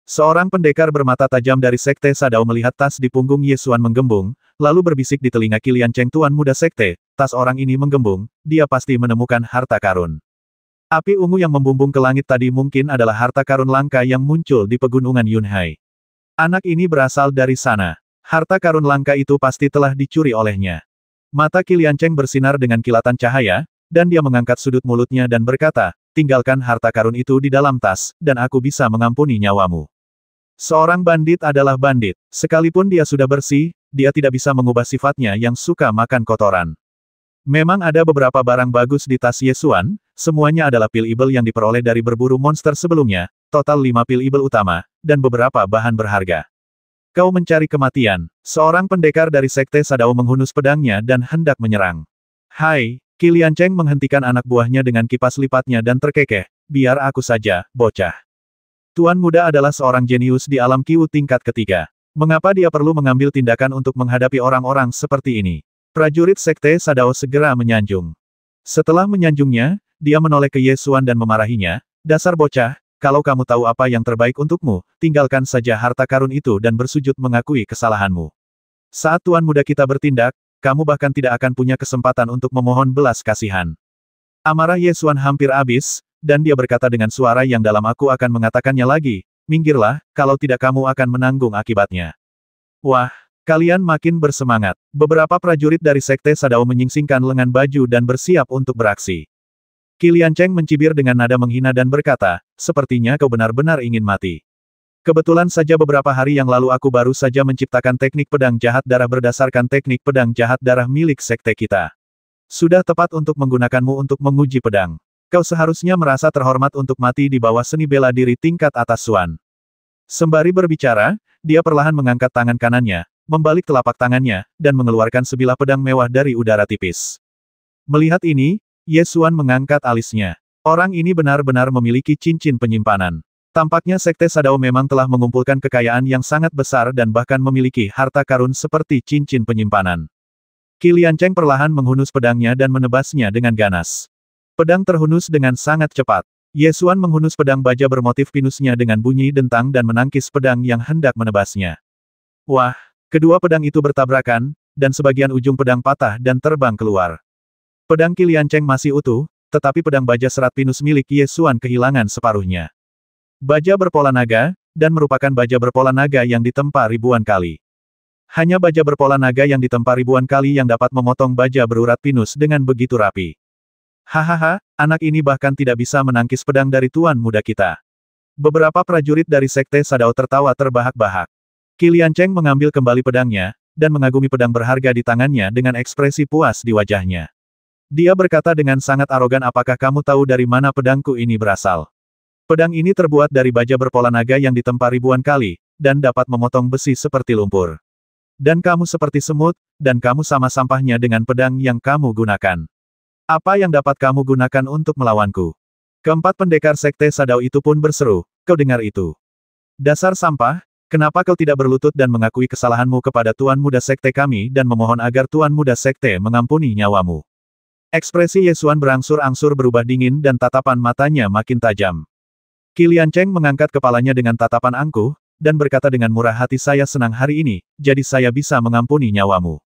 Seorang pendekar bermata tajam dari Sekte Sadao melihat tas di punggung Ye Xuan menggembung, lalu berbisik di telinga Qilian Cheng, tuan muda sekte, tas orang ini menggembung, dia pasti menemukan harta karun. Api ungu yang membumbung ke langit tadi mungkin adalah harta karun langka yang muncul di pegunungan Yunhai. Anak ini berasal dari sana. Harta karun langka itu pasti telah dicuri olehnya. Mata Qilian Cheng bersinar dengan kilatan cahaya, dan dia mengangkat sudut mulutnya dan berkata, tinggalkan harta karun itu di dalam tas, dan aku bisa mengampuni nyawamu. Seorang bandit adalah bandit. Sekalipun dia sudah bersih, dia tidak bisa mengubah sifatnya yang suka makan kotoran. Memang ada beberapa barang bagus di tas Ye Xuan, semuanya adalah pil ibel yang diperoleh dari berburu monster sebelumnya, total 5 pil ibel utama, dan beberapa bahan berharga. Kau mencari kematian. Seorang pendekar dari Sekte Sadao menghunus pedangnya dan hendak menyerang. Hai, Qilian Cheng menghentikan anak buahnya dengan kipas lipatnya dan terkekeh, biar aku saja, bocah. Tuan muda adalah seorang jenius di alam Qiu tingkat ketiga. Mengapa dia perlu mengambil tindakan untuk menghadapi orang-orang seperti ini? Prajurit Sekte Sadao segera menyanjung. Setelah menyanjungnya, dia menoleh ke Ye Xuan dan memarahinya, dasar bocah, kalau kamu tahu apa yang terbaik untukmu, tinggalkan saja harta karun itu dan bersujud mengakui kesalahanmu. Saat tuan muda kita bertindak, kamu bahkan tidak akan punya kesempatan untuk memohon belas kasihan. Amarah Ye Xuan hampir habis, dan dia berkata dengan suara yang dalam, aku akan mengatakannya lagi, minggirlah, kalau tidak kamu akan menanggung akibatnya. Wah, kalian makin bersemangat. Beberapa prajurit dari Sekte Sadao menyingsingkan lengan baju dan bersiap untuk beraksi. Qilian Cheng mencibir dengan nada menghina dan berkata, sepertinya kau benar-benar ingin mati. Kebetulan saja beberapa hari yang lalu aku baru saja menciptakan teknik pedang jahat darah berdasarkan teknik pedang jahat darah milik sekte kita. Sudah tepat untuk menggunakanmu untuk menguji pedang. Kau seharusnya merasa terhormat untuk mati di bawah seni bela diri tingkat atas Xuan. Sembari berbicara, dia perlahan mengangkat tangan kanannya, membalik telapak tangannya, dan mengeluarkan sebilah pedang mewah dari udara tipis. Melihat ini, Ye Xuan mengangkat alisnya. Orang ini benar-benar memiliki cincin penyimpanan. Tampaknya Sekte Sadao memang telah mengumpulkan kekayaan yang sangat besar dan bahkan memiliki harta karun seperti cincin penyimpanan. Qilian Cheng perlahan menghunus pedangnya dan menebasnya dengan ganas. Pedang terhunus dengan sangat cepat. Ye Xuan menghunus pedang baja bermotif pinusnya dengan bunyi dentang dan menangkis pedang yang hendak menebasnya. Wah, kedua pedang itu bertabrakan, dan sebagian ujung pedang patah dan terbang keluar. Pedang Qilian Cheng masih utuh, tetapi pedang baja serat pinus milik Ye Xuan kehilangan separuhnya. Baja berpola naga, dan merupakan baja berpola naga yang ditempa ribuan kali. Hanya baja berpola naga yang ditempa ribuan kali yang dapat memotong baja berurat pinus dengan begitu rapi. Hahaha, anak ini bahkan tidak bisa menangkis pedang dari tuan muda kita. Beberapa prajurit dari Sekte Sadao tertawa terbahak-bahak. Qilian Cheng mengambil kembali pedangnya, dan mengagumi pedang berharga di tangannya dengan ekspresi puas di wajahnya. Dia berkata dengan sangat arogan, apakah kamu tahu dari mana pedangku ini berasal? Pedang ini terbuat dari baja berpola naga yang ditempa ribuan kali, dan dapat memotong besi seperti lumpur. Dan kamu seperti semut, dan kamu sama sampahnya dengan pedang yang kamu gunakan. Apa yang dapat kamu gunakan untuk melawanku? Keempat pendekar Sekte Sadao itu pun berseru, kau dengar itu? Dasar sampah, kenapa kau tidak berlutut dan mengakui kesalahanmu kepada Tuan Muda Sekte kami dan memohon agar Tuan Muda Sekte mengampuni nyawamu? Ekspresi Yesuan berangsur-angsur berubah dingin dan tatapan matanya makin tajam. Qilian Cheng mengangkat kepalanya dengan tatapan angkuh, dan berkata dengan murah hati, saya senang hari ini, jadi saya bisa mengampuni nyawamu.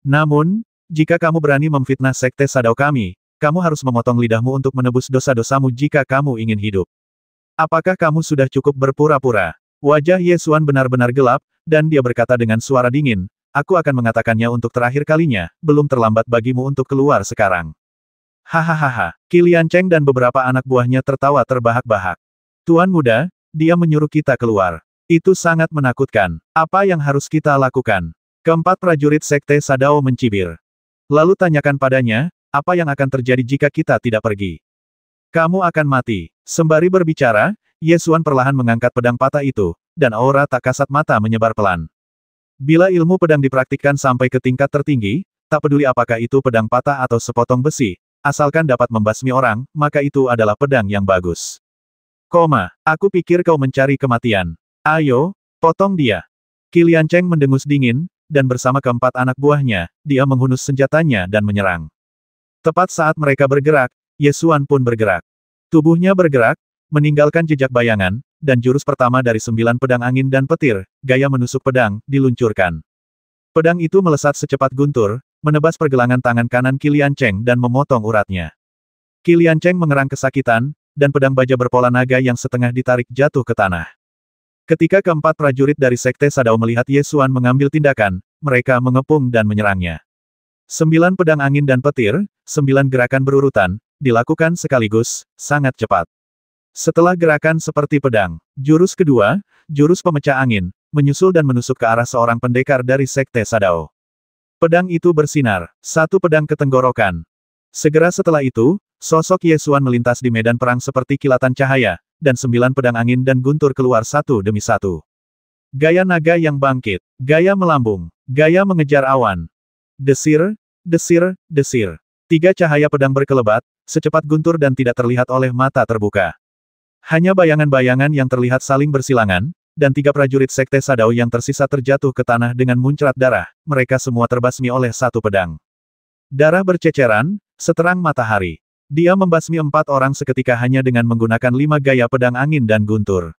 Namun, jika kamu berani memfitnah Sekte Sadao kami, kamu harus memotong lidahmu untuk menebus dosa-dosamu jika kamu ingin hidup. Apakah kamu sudah cukup berpura-pura? Wajah Yesuan benar-benar gelap, dan dia berkata dengan suara dingin, aku akan mengatakannya untuk terakhir kalinya, belum terlambat bagimu untuk keluar sekarang. Hahaha, Qilian Cheng dan beberapa anak buahnya tertawa terbahak-bahak. Tuan Muda, dia menyuruh kita keluar. Itu sangat menakutkan. Apa yang harus kita lakukan? Keempat prajurit Sekte Sadao mencibir. Lalu tanyakan padanya, apa yang akan terjadi jika kita tidak pergi? Kamu akan mati. Sembari berbicara, Yesuan perlahan mengangkat pedang patah itu, dan aura tak kasat mata menyebar pelan. Bila ilmu pedang dipraktikkan sampai ke tingkat tertinggi, tak peduli apakah itu pedang patah atau sepotong besi, asalkan dapat membasmi orang, maka itu adalah pedang yang bagus. Aku pikir kau mencari kematian. Ayo, potong dia. Qilian Cheng mendengus dingin, dan bersama keempat anak buahnya, dia menghunus senjatanya dan menyerang. Tepat saat mereka bergerak, Yesuan pun bergerak. Tubuhnya bergerak, meninggalkan jejak bayangan, dan jurus pertama dari 9 pedang angin dan petir, gaya menusuk pedang, diluncurkan. Pedang itu melesat secepat guntur, menebas pergelangan tangan kanan Qilian Cheng dan memotong uratnya. Qilian Cheng mengerang kesakitan, dan pedang baja berpola naga yang setengah ditarik jatuh ke tanah. Ketika keempat prajurit dari Sekte Sadao melihat Yesuan mengambil tindakan, mereka mengepung dan menyerangnya. 9 pedang angin dan petir, 9 gerakan berurutan, dilakukan sekaligus, sangat cepat. Setelah gerakan seperti pedang, jurus kedua, jurus pemecah angin, menyusul dan menusuk ke arah seorang pendekar dari Sekte Sadao. Pedang itu bersinar, satu pedang ke tenggorokan. Segera setelah itu, sosok Yesuan melintas di medan perang seperti kilatan cahaya, dan 9 pedang angin dan guntur keluar satu demi satu. Gaya naga yang bangkit, gaya melambung, gaya mengejar awan. Desir, desir, desir. 3 cahaya pedang berkelebat, secepat guntur dan tidak terlihat oleh mata terbuka. Hanya bayangan-bayangan yang terlihat saling bersilangan, dan 3 prajurit Sekte Sadao yang tersisa terjatuh ke tanah dengan muncrat darah, mereka semua terbasmi oleh satu pedang. Darah berceceran, seterang matahari. Dia membasmi 4 orang seketika hanya dengan menggunakan 5 gaya pedang angin dan guntur.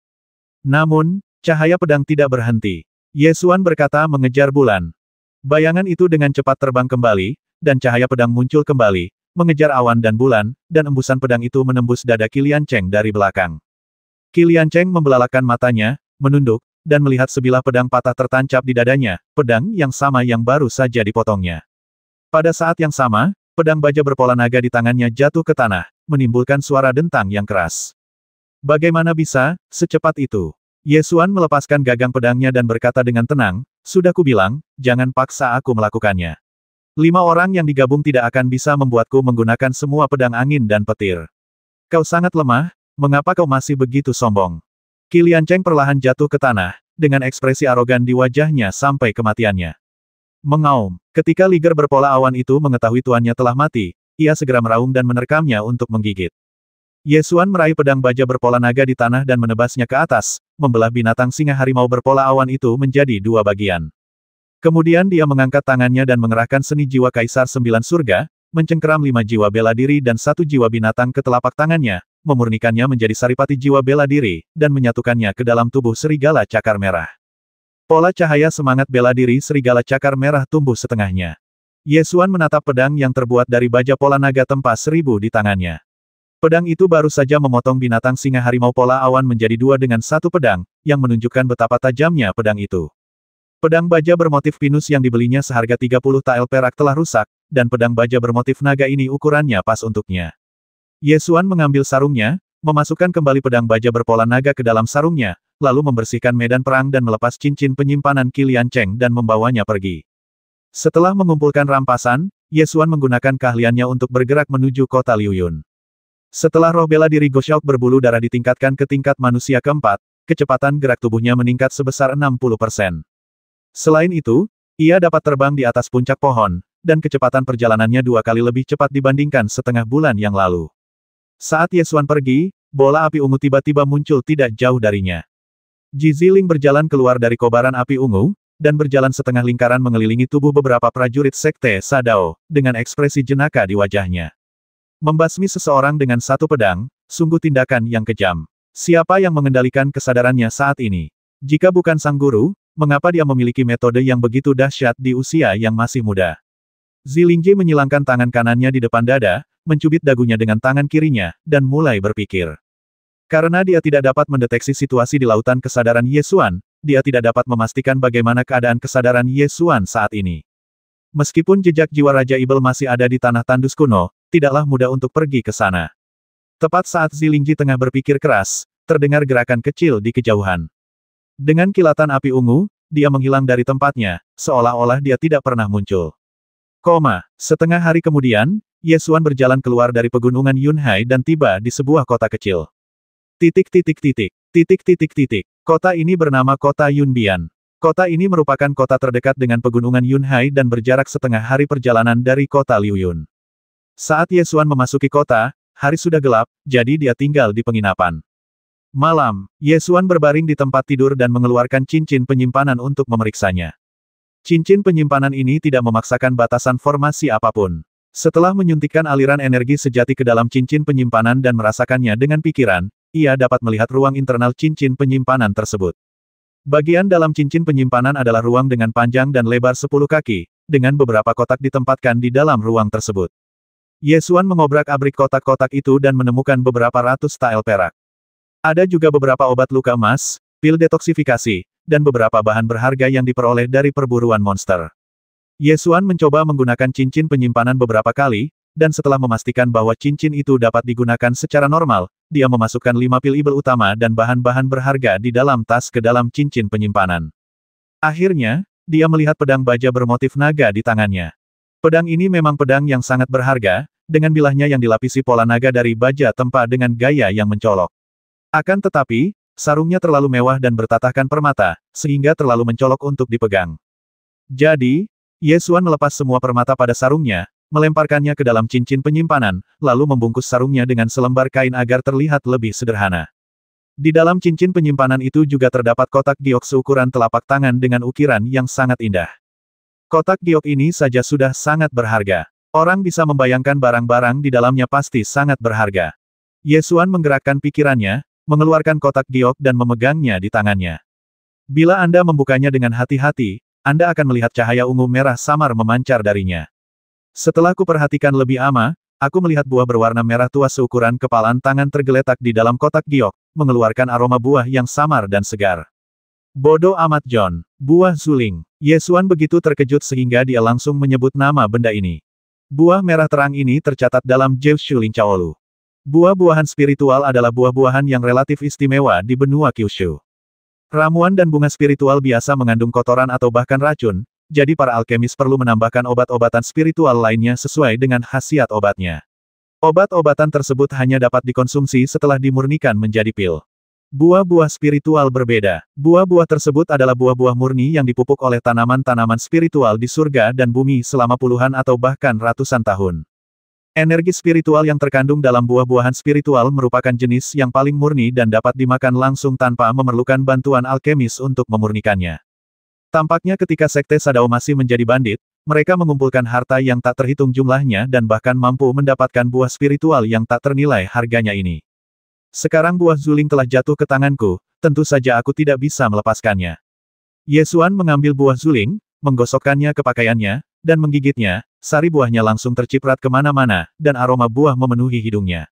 Namun, cahaya pedang tidak berhenti. Yesuan berkata mengejar bulan. Bayangan itu dengan cepat terbang kembali, dan cahaya pedang muncul kembali, mengejar awan dan bulan, dan embusan pedang itu menembus dada Qilian Cheng dari belakang. Qilian Cheng membelalakan matanya, menunduk, dan melihat sebilah pedang patah tertancap di dadanya, pedang yang sama yang baru saja dipotongnya. Pada saat yang sama, pedang baja berpola naga di tangannya jatuh ke tanah, menimbulkan suara dentang yang keras. Bagaimana bisa, secepat itu? Yesuan melepaskan gagang pedangnya dan berkata dengan tenang, sudah kubilang, jangan paksa aku melakukannya. 5 orang yang digabung tidak akan bisa membuatku menggunakan semua pedang angin dan petir. Kau sangat lemah, mengapa kau masih begitu sombong? Qilian Cheng perlahan jatuh ke tanah, dengan ekspresi arogan di wajahnya sampai kematiannya. Mengaum. Ketika liger berpola awan itu mengetahui tuannya telah mati, ia segera meraung dan menerkamnya untuk menggigit. Yesuan meraih pedang baja berpola naga di tanah dan menebasnya ke atas, membelah binatang singa harimau berpola awan itu menjadi 2 bagian. Kemudian dia mengangkat tangannya dan mengerahkan seni jiwa Kaisar 9 Surga, mencengkeram 5 jiwa bela diri dan 1 jiwa binatang ke telapak tangannya, memurnikannya menjadi saripati jiwa bela diri, dan menyatukannya ke dalam tubuh serigala cakar merah. Pola cahaya semangat bela diri serigala cakar merah tumbuh setengahnya. Yesuan menatap pedang yang terbuat dari baja pola naga tempa 1000 di tangannya. Pedang itu baru saja memotong binatang singa harimau pola awan menjadi 2 dengan 1 pedang, yang menunjukkan betapa tajamnya pedang itu. Pedang baja bermotif pinus yang dibelinya seharga 30 tael perak telah rusak, dan pedang baja bermotif naga ini ukurannya pas untuknya. Yesuan mengambil sarungnya, memasukkan kembali pedang baja berpola naga ke dalam sarungnya, lalu membersihkan medan perang dan melepas cincin penyimpanan Qilian Cheng dan membawanya pergi. Setelah mengumpulkan rampasan, Yesuan menggunakan keahliannya untuk bergerak menuju kota Liuyun. Setelah roh bela diri Goshaok berbulu darah ditingkatkan ke tingkat manusia keempat, kecepatan gerak tubuhnya meningkat sebesar 60%. Selain itu, ia dapat terbang di atas puncak pohon, dan kecepatan perjalanannya 2 kali lebih cepat dibandingkan setengah bulan yang lalu. Saat Ye Xuan pergi, bola api ungu tiba-tiba muncul tidak jauh darinya. Ji Ziling berjalan keluar dari kobaran api ungu, dan berjalan setengah lingkaran mengelilingi tubuh beberapa prajurit Sekte Sadao, dengan ekspresi jenaka di wajahnya. Membasmi seseorang dengan satu pedang, sungguh tindakan yang kejam. Siapa yang mengendalikan kesadarannya saat ini? Jika bukan sang guru, mengapa dia memiliki metode yang begitu dahsyat di usia yang masih muda? Zilingji menyilangkan tangan kanannya di depan dada, mencubit dagunya dengan tangan kirinya, dan mulai berpikir. Karena dia tidak dapat mendeteksi situasi di lautan kesadaran Ye Xuan, dia tidak dapat memastikan bagaimana keadaan kesadaran Ye Xuan saat ini. Meskipun jejak jiwa Raja Ibel masih ada di tanah tandus kuno, tidaklah mudah untuk pergi ke sana. Tepat saat Zilingji tengah berpikir keras, terdengar gerakan kecil di kejauhan. Dengan kilatan api ungu, dia menghilang dari tempatnya, seolah-olah dia tidak pernah muncul. Setengah hari kemudian, Ye Xuan berjalan keluar dari pegunungan Yunhai dan tiba di sebuah kota kecil. Kota ini bernama Kota Yunbian. Kota ini merupakan kota terdekat dengan pegunungan Yunhai dan berjarak setengah hari perjalanan dari kota Liuyun. Saat Ye Xuan memasuki kota, hari sudah gelap, jadi dia tinggal di penginapan. Malam, Ye Xuan berbaring di tempat tidur dan mengeluarkan cincin penyimpanan untuk memeriksanya. Cincin penyimpanan ini tidak memaksakan batasan formasi apapun. Setelah menyuntikkan aliran energi sejati ke dalam cincin penyimpanan dan merasakannya dengan pikiran, ia dapat melihat ruang internal cincin penyimpanan tersebut. Bagian dalam cincin penyimpanan adalah ruang dengan panjang dan lebar 10 kaki, dengan beberapa kotak ditempatkan di dalam ruang tersebut. Ye Xuan mengobrak-abrik kotak-kotak itu dan menemukan beberapa ratus tael perak. Ada juga beberapa obat luka emas, pil detoksifikasi, dan beberapa bahan berharga yang diperoleh dari perburuan monster. Ye Xuan mencoba menggunakan cincin penyimpanan beberapa kali, dan setelah memastikan bahwa cincin itu dapat digunakan secara normal, dia memasukkan 5 pil ibel utama dan bahan-bahan berharga di dalam tas ke dalam cincin penyimpanan. Akhirnya, dia melihat pedang baja bermotif naga di tangannya. Pedang ini memang pedang yang sangat berharga, dengan bilahnya yang dilapisi pola naga dari baja tempa dengan gaya yang mencolok. Akan tetapi, sarungnya terlalu mewah dan bertatahkan permata, sehingga terlalu mencolok untuk dipegang. Jadi, Ye Xuan melepas semua permata pada sarungnya, melemparkannya ke dalam cincin penyimpanan, lalu membungkus sarungnya dengan selembar kain agar terlihat lebih sederhana. Di dalam cincin penyimpanan itu juga terdapat kotak giok seukuran telapak tangan dengan ukiran yang sangat indah. Kotak giok ini saja sudah sangat berharga. Orang bisa membayangkan barang-barang di dalamnya pasti sangat berharga. Ye Xuan menggerakkan pikirannya, mengeluarkan kotak giok dan memegangnya di tangannya. Bila Anda membukanya dengan hati-hati, Anda akan melihat cahaya ungu merah samar memancar darinya. Setelah kuperhatikan lebih ama, aku melihat buah berwarna merah tua seukuran kepalan tangan tergeletak di dalam kotak giok, mengeluarkan aroma buah yang samar dan segar. Bodoh amat John, buah zuling. Ye Xuan begitu terkejut sehingga dia langsung menyebut nama benda ini. Buah merah terang ini tercatat dalam Jiushu Ling Chaolu. Buah-buahan spiritual adalah buah-buahan yang relatif istimewa di benua Kyushu. Ramuan dan bunga spiritual biasa mengandung kotoran atau bahkan racun, jadi para alkemis perlu menambahkan obat-obatan spiritual lainnya sesuai dengan khasiat obatnya. Obat-obatan tersebut hanya dapat dikonsumsi setelah dimurnikan menjadi pil. Buah-buah spiritual berbeda. Buah-buah tersebut adalah buah-buah murni yang dipupuk oleh tanaman-tanaman spiritual di surga dan bumi selama puluhan atau bahkan ratusan tahun. Energi spiritual yang terkandung dalam buah-buahan spiritual merupakan jenis yang paling murni dan dapat dimakan langsung tanpa memerlukan bantuan alkemis untuk memurnikannya. Tampaknya ketika Sekte Sadao masih menjadi bandit, mereka mengumpulkan harta yang tak terhitung jumlahnya dan bahkan mampu mendapatkan buah spiritual yang tak ternilai harganya ini. Sekarang buah zuling telah jatuh ke tanganku, tentu saja aku tidak bisa melepaskannya. Ye Xuan mengambil buah zuling, menggosokkannya ke pakaiannya, dan menggigitnya, sari buahnya langsung terciprat kemana-mana, dan aroma buah memenuhi hidungnya.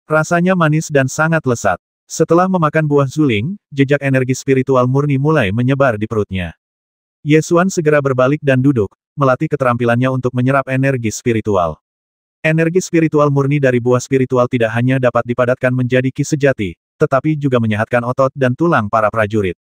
Rasanya manis dan sangat lezat. Setelah memakan buah zuling, jejak energi spiritual murni mulai menyebar di perutnya. Ye Xuan segera berbalik dan duduk, melatih keterampilannya untuk menyerap energi spiritual. Energi spiritual murni dari buah spiritual tidak hanya dapat dipadatkan menjadi ki sejati, tetapi juga menyehatkan otot dan tulang para prajurit.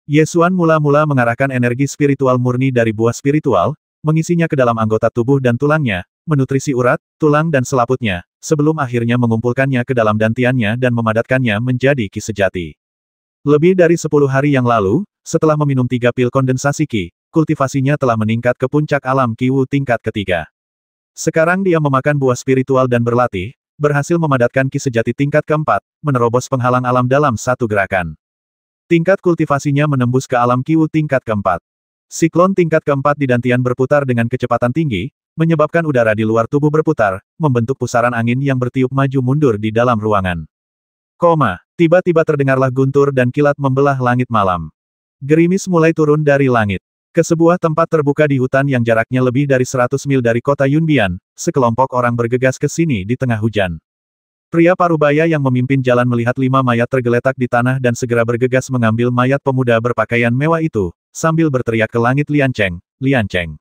Ye Xuan mula-mula mengarahkan energi spiritual murni dari buah spiritual, mengisinya ke dalam anggota tubuh dan tulangnya, menutrisi urat, tulang dan selaputnya, sebelum akhirnya mengumpulkannya ke dalam dantiannya dan memadatkannya menjadi ki sejati. Lebih dari 10 hari yang lalu, setelah meminum 3 pil kondensasi Qi, kultivasinya telah meningkat ke puncak alam Qi Wu tingkat ketiga. Sekarang dia memakan buah spiritual dan berlatih, berhasil memadatkan Qi sejati tingkat keempat, menerobos penghalang alam dalam satu gerakan. Tingkat kultivasinya menembus ke alam Qi Wu tingkat keempat. Siklon tingkat keempat di dantian berputar dengan kecepatan tinggi, menyebabkan udara di luar tubuh berputar, membentuk pusaran angin yang bertiup maju mundur di dalam ruangan. Tiba-tiba terdengarlah guntur dan kilat membelah langit malam. Gerimis mulai turun dari langit. Ke sebuah tempat terbuka di hutan yang jaraknya lebih dari 100 mil dari kota Yunbian, sekelompok orang bergegas ke sini di tengah hujan. Pria parubaya yang memimpin jalan melihat 5 mayat tergeletak di tanah dan segera bergegas mengambil mayat pemuda berpakaian mewah itu, sambil berteriak ke langit Lian Cheng, Lian Cheng.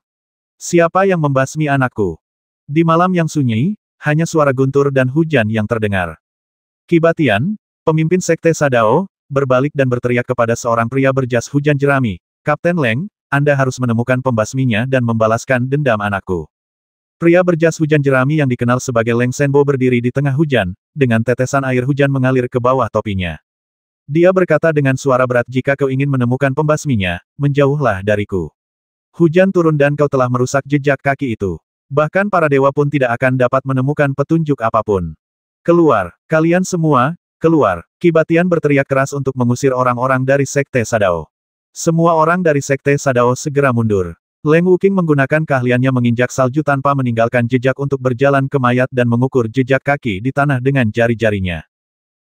Siapa yang membasmi anakku? Di malam yang sunyi, hanya suara guntur dan hujan yang terdengar. Qi Batian, pemimpin sekte Sadao, berbalik dan berteriak kepada seorang pria berjas hujan jerami, Kapten Leng, Anda harus menemukan pembasminya dan membalaskan dendam anakku. Pria berjas hujan jerami yang dikenal sebagai Leng Senbo berdiri di tengah hujan, dengan tetesan air hujan mengalir ke bawah topinya. Dia berkata dengan suara berat, jika kau ingin menemukan pembasminya, menjauhlah dariku. Hujan turun dan kau telah merusak jejak kaki itu. Bahkan para dewa pun tidak akan dapat menemukan petunjuk apapun. Keluar, kalian semua, keluar. Qi Batian berteriak keras untuk mengusir orang-orang dari Sekte Sadao. Semua orang dari Sekte Sadao segera mundur. Leng Wuking menggunakan keahliannya menginjak salju tanpa meninggalkan jejak untuk berjalan ke mayat dan mengukur jejak kaki di tanah dengan jari-jarinya.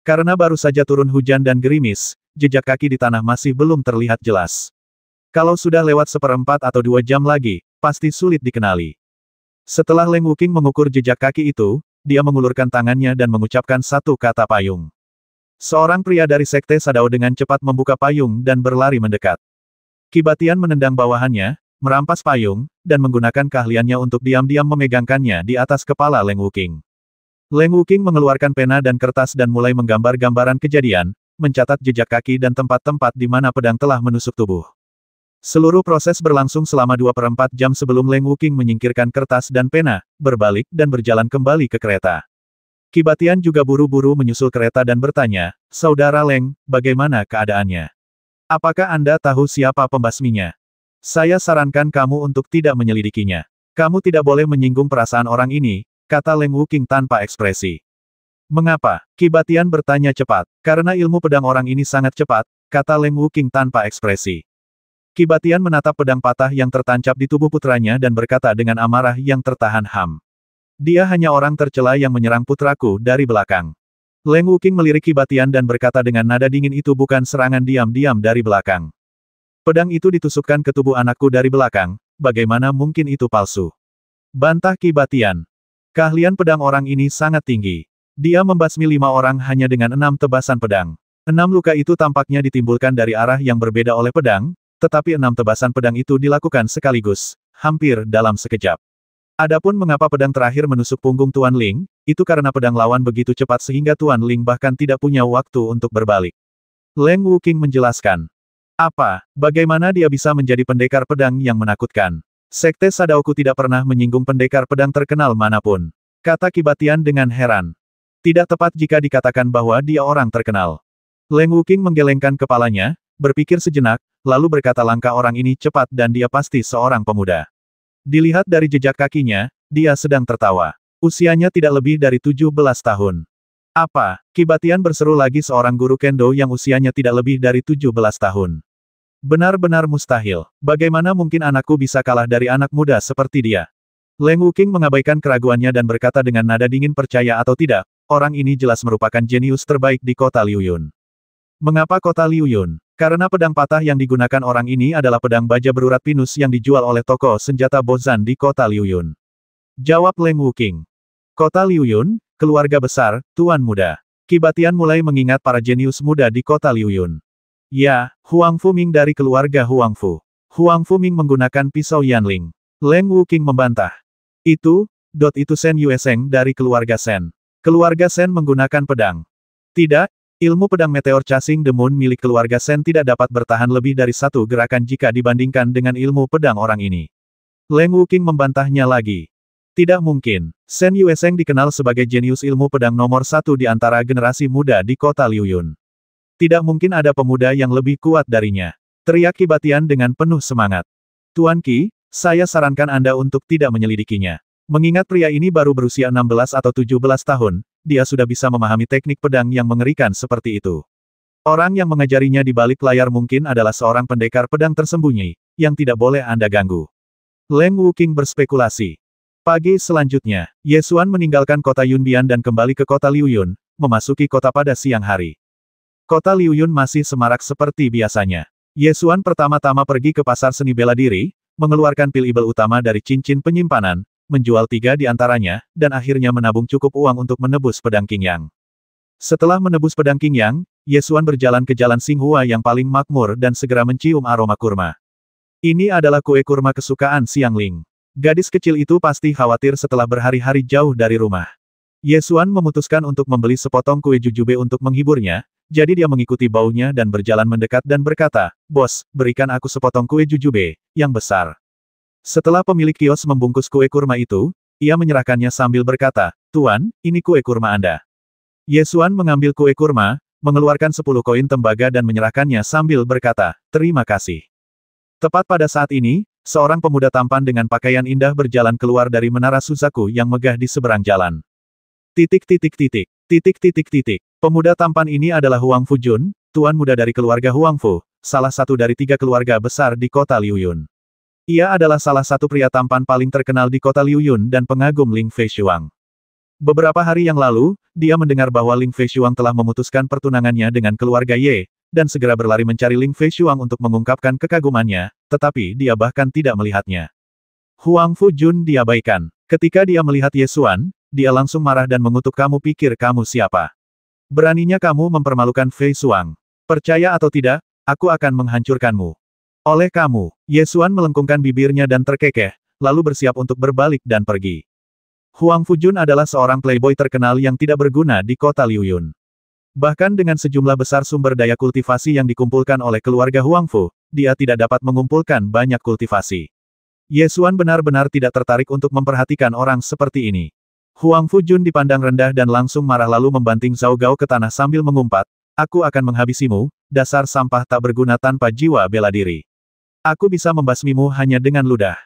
Karena baru saja turun hujan dan gerimis, jejak kaki di tanah masih belum terlihat jelas. Kalau sudah lewat 1/4 atau 2 jam lagi, pasti sulit dikenali. Setelah Leng Wuking mengukur jejak kaki itu, dia mengulurkan tangannya dan mengucapkan satu kata payung. Seorang pria dari Sekte Sadao dengan cepat membuka payung dan berlari mendekat. Qi Batian menendang bawahannya, merampas payung, dan menggunakan keahliannya untuk diam-diam memegangkannya di atas kepala Leng Wuking. Leng Wuking mengeluarkan pena dan kertas dan mulai menggambar gambaran kejadian, mencatat jejak kaki dan tempat-tempat di mana pedang telah menusuk tubuh. Seluruh proses berlangsung selama 2/4 jam sebelum Leng Wuking menyingkirkan kertas dan pena, berbalik dan berjalan kembali ke kereta. Qi Batian juga buru-buru menyusul kereta dan bertanya, Saudara Leng, bagaimana keadaannya? Apakah Anda tahu siapa pembasminya? Saya sarankan kamu untuk tidak menyelidikinya. Kamu tidak boleh menyinggung perasaan orang ini, kata Leng Wuking tanpa ekspresi. Mengapa? Qi Batian bertanya cepat. Karena ilmu pedang orang ini sangat cepat, kata Leng Wuking tanpa ekspresi. Qi Batian menatap pedang patah yang tertancap di tubuh putranya dan berkata dengan amarah yang tertahan ham. Dia hanya orang tercela yang menyerang putraku dari belakang. Leng Wuking melirik Qi Batian dan berkata dengan nada dingin, itu bukan serangan diam-diam dari belakang. Pedang itu ditusukkan ke tubuh anakku dari belakang, bagaimana mungkin itu palsu? Bantah Qi Batian. Keahlian pedang orang ini sangat tinggi. Dia membasmi 5 orang hanya dengan 6 tebasan pedang. 6 luka itu tampaknya ditimbulkan dari arah yang berbeda oleh pedang, tetapi 6 tebasan pedang itu dilakukan sekaligus, hampir dalam sekejap. Adapun mengapa pedang terakhir menusuk punggung Tuan Ling, itu karena pedang lawan begitu cepat sehingga Tuan Ling bahkan tidak punya waktu untuk berbalik. Leng Wuking menjelaskan. Apa? Bagaimana dia bisa menjadi pendekar pedang yang menakutkan? Sekte Sadaoku tidak pernah menyinggung pendekar pedang terkenal manapun. Kata Qi Batian dengan heran. Tidak tepat jika dikatakan bahwa dia orang terkenal. Leng Wuking menggelengkan kepalanya, berpikir sejenak, lalu berkata langkah orang ini cepat dan dia pasti seorang pemuda. Dilihat dari jejak kakinya, dia sedang tertawa. Usianya tidak lebih dari 17 tahun. Apa? Qi Batian berseru lagi, seorang guru kendo yang usianya tidak lebih dari 17 tahun. Benar-benar mustahil. Bagaimana mungkin anakku bisa kalah dari anak muda seperti dia? Leng Wuking mengabaikan keraguannya dan berkata dengan nada dingin, percaya atau tidak, orang ini jelas merupakan jenius terbaik di kota Liuyun. Mengapa kota Liuyun? Karena pedang patah yang digunakan orang ini adalah pedang baja berurat pinus yang dijual oleh toko senjata Bozan di kota Liuyun. Jawab Leng Wuking. Kota Liuyun, keluarga besar, Tuan Muda. Qi Batian mulai mengingat para jenius muda di kota Liuyun. Ya, Huang Fuming dari keluarga Huang Fu. Huang Fuming menggunakan pisau Yanling. Leng Wuking membantah. Itu Sen Yueseng dari keluarga Sen. Keluarga Sen menggunakan pedang. Tidak, ilmu pedang meteor Chasing the Moon milik keluarga Sen tidak dapat bertahan lebih dari 1 gerakan jika dibandingkan dengan ilmu pedang orang ini. Leng Wuking membantahnya lagi. Tidak mungkin. Sen Yueseng dikenal sebagai jenius ilmu pedang nomor 1 di antara generasi muda di kota Liuyun. Tidak mungkin ada pemuda yang lebih kuat darinya. Teriak Qi Batian dengan penuh semangat. Tuan Qi, saya sarankan Anda untuk tidak menyelidikinya. Mengingat pria ini baru berusia 16 atau 17 tahun, dia sudah bisa memahami teknik pedang yang mengerikan seperti itu. Orang yang mengajarinya di balik layar mungkin adalah seorang pendekar pedang tersembunyi, yang tidak boleh Anda ganggu. Leng Wuqing berspekulasi. Pagi selanjutnya, Ye Xuan meninggalkan kota Yunbian dan kembali ke kota Liuyun, memasuki kota pada siang hari. Kota Liuyun masih semarak seperti biasanya. Ye Xuan pertama-tama pergi ke pasar seni bela diri, mengeluarkan pil ibel utama dari cincin penyimpanan, menjual 3 di antaranya, dan akhirnya menabung cukup uang untuk menebus pedang Qingyang. Setelah menebus pedang Qingyang, Ye Xuan berjalan ke jalan Xinghua yang paling makmur dan segera mencium aroma kurma. Ini adalah kue kurma kesukaan Xiang Ling. Gadis kecil itu pasti khawatir setelah berhari-hari jauh dari rumah. Ye Xuan memutuskan untuk membeli sepotong kue jujube untuk menghiburnya, jadi dia mengikuti baunya dan berjalan mendekat dan berkata, "Bos, berikan aku sepotong kue jujube, yang besar." Setelah pemilik kios membungkus kue kurma itu, ia menyerahkannya sambil berkata, "Tuan, ini kue kurma Anda." Ye Xuan mengambil kue kurma, mengeluarkan 10 koin tembaga dan menyerahkannya sambil berkata, "Terima kasih." Tepat pada saat ini, seorang pemuda tampan dengan pakaian indah berjalan keluar dari menara Suzaku yang megah di seberang jalan. Pemuda tampan ini adalah Huang Fujun, tuan muda dari keluarga Huang Fu, salah satu dari 3 keluarga besar di kota Liuyun. Ia adalah salah satu pria tampan paling terkenal di kota Liuyun dan pengagum Ling Feishuang. Beberapa hari yang lalu, dia mendengar bahwa Ling Feishuang telah memutuskan pertunangannya dengan keluarga Ye, dan segera berlari mencari Ling Feishuang untuk mengungkapkan kekagumannya, tetapi dia bahkan tidak melihatnya. Huang Fujun diabaikan. Ketika dia melihat Ye Xuan, dia langsung marah dan mengutuk, "Kamu pikir kamu siapa? Beraninya kamu mempermalukan Fei Xuang. Percaya atau tidak, aku akan menghancurkanmu." Oleh kamu, Ye Xuan melengkungkan bibirnya dan terkekeh, lalu bersiap untuk berbalik dan pergi. Huang Fujun adalah seorang playboy terkenal yang tidak berguna di kota Liuyun. Bahkan dengan sejumlah besar sumber daya kultivasi yang dikumpulkan oleh keluarga Huang Fu, dia tidak dapat mengumpulkan banyak kultivasi. Ye Xuan benar-benar tidak tertarik untuk memperhatikan orang seperti ini. Huang Fujun dipandang rendah dan langsung marah lalu membanting Zhao Gao ke tanah sambil mengumpat, "Aku akan menghabisimu, dasar sampah tak berguna tanpa jiwa bela diri. Aku bisa membasmimu hanya dengan ludah."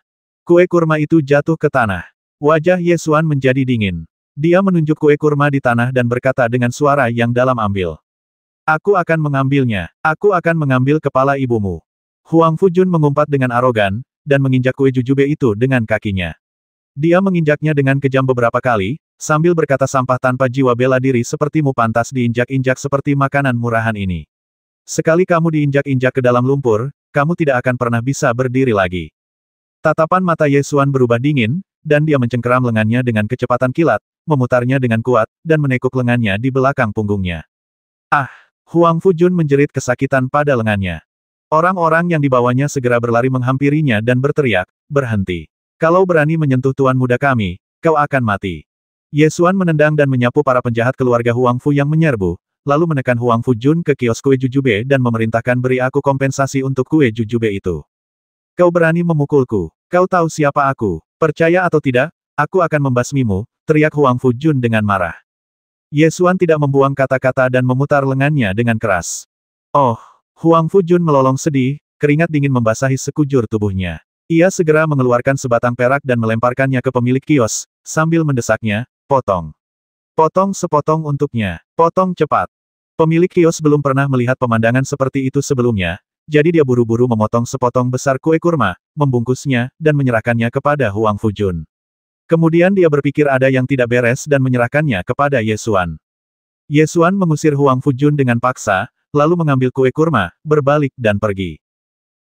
Kue kurma itu jatuh ke tanah. Wajah Ye Xuan menjadi dingin. Dia menunjuk kue kurma di tanah dan berkata dengan suara yang dalam, "Ambil. Aku akan mengambilnya. Aku akan mengambil kepala ibumu." Huang Fujun mengumpat dengan arogan, dan menginjak kue jujube itu dengan kakinya. Dia menginjaknya dengan kejam beberapa kali, sambil berkata, "Sampah tanpa jiwa bela diri sepertimu pantas diinjak-injak seperti makanan murahan ini. Sekali kamu diinjak-injak ke dalam lumpur, kamu tidak akan pernah bisa berdiri lagi." Tatapan mata Ye Xuan berubah dingin, dan dia mencengkeram lengannya dengan kecepatan kilat, memutarnya dengan kuat, dan menekuk lengannya di belakang punggungnya. "Ah!" Huang Fujun menjerit kesakitan pada lengannya. Orang-orang yang dibawanya segera berlari menghampirinya dan berteriak, "Berhenti. Kalau berani menyentuh tuan muda kami, kau akan mati." Ye Xuan menendang dan menyapu para penjahat keluarga Huang Fu yang menyerbu, lalu menekan Huang Fujun ke kios kue jujube dan memerintahkan, "Beri aku kompensasi untuk kue jujube itu." "Kau berani memukulku. Kau tahu siapa aku. Percaya atau tidak, aku akan membasmimu," teriak Huang Fujun dengan marah. Ye Xuan tidak membuang kata-kata dan memutar lengannya dengan keras. "Oh!" Huang Fujun melolong sedih, keringat dingin membasahi sekujur tubuhnya. Ia segera mengeluarkan sebatang perak dan melemparkannya ke pemilik kios, sambil mendesaknya, "Potong. Potong sepotong untuknya. Potong cepat." Pemilik kios belum pernah melihat pemandangan seperti itu sebelumnya, jadi dia buru-buru memotong sepotong besar kue kurma, membungkusnya, dan menyerahkannya kepada Huang Fujun. Kemudian dia berpikir ada yang tidak beres dan menyerahkannya kepada Ye Xuan. Ye Xuan mengusir Huang Fujun dengan paksa, lalu mengambil kue kurma, berbalik dan pergi.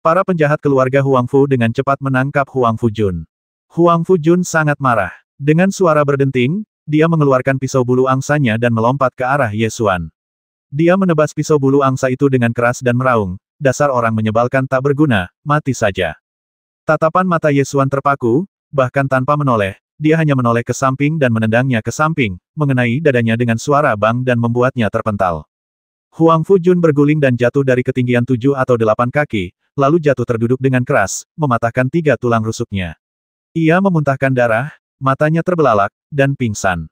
Para penjahat keluarga Huang Fu dengan cepat menangkap Huang Fujun. Huang Fujun sangat marah. Dengan suara berdenting, dia mengeluarkan pisau bulu angsanya dan melompat ke arah Ye Xuan. Dia menebas pisau bulu angsa itu dengan keras dan meraung, "Dasar orang menyebalkan tak berguna, mati saja." Tatapan mata Ye Xuan terpaku, bahkan tanpa menoleh, dia hanya menoleh ke samping dan menendangnya ke samping, mengenai dadanya dengan suara bang dan membuatnya terpental. Huang Fujun berguling dan jatuh dari ketinggian 7 atau 8 kaki, lalu jatuh terduduk dengan keras, mematahkan 3 tulang rusuknya. Ia memuntahkan darah, matanya terbelalak, dan pingsan.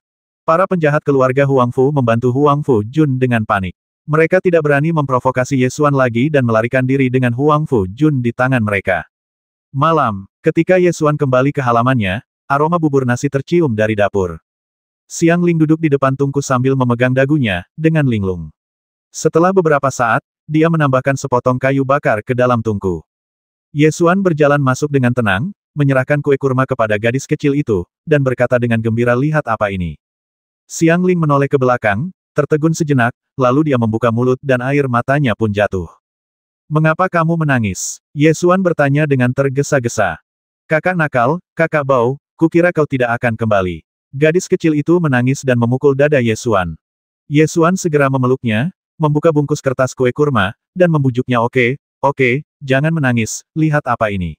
Para penjahat keluarga Huang Fu membantu Huang Fujun dengan panik. Mereka tidak berani memprovokasi Ye Xuan lagi dan melarikan diri dengan Huang Fu Jun di tangan mereka. Malam, ketika Ye Xuan kembali ke halamannya, aroma bubur nasi tercium dari dapur. Xiang Ling duduk di depan tungku sambil memegang dagunya, dengan linglung. Setelah beberapa saat, dia menambahkan sepotong kayu bakar ke dalam tungku. Ye Xuan berjalan masuk dengan tenang, menyerahkan kue kurma kepada gadis kecil itu, dan berkata dengan gembira, lihat apa ini. Xiang Ling menoleh ke belakang, tertegun sejenak, lalu dia membuka mulut dan air matanya pun jatuh. Mengapa kamu menangis? Ye Xuan bertanya dengan tergesa-gesa. Kakak nakal, kakak Bao, kukira kau tidak akan kembali. Gadis kecil itu menangis dan memukul dada Ye Xuan. Ye Xuan segera memeluknya, membuka bungkus kertas kue kurma, dan membujuknya. Oke, jangan menangis, lihat apa ini.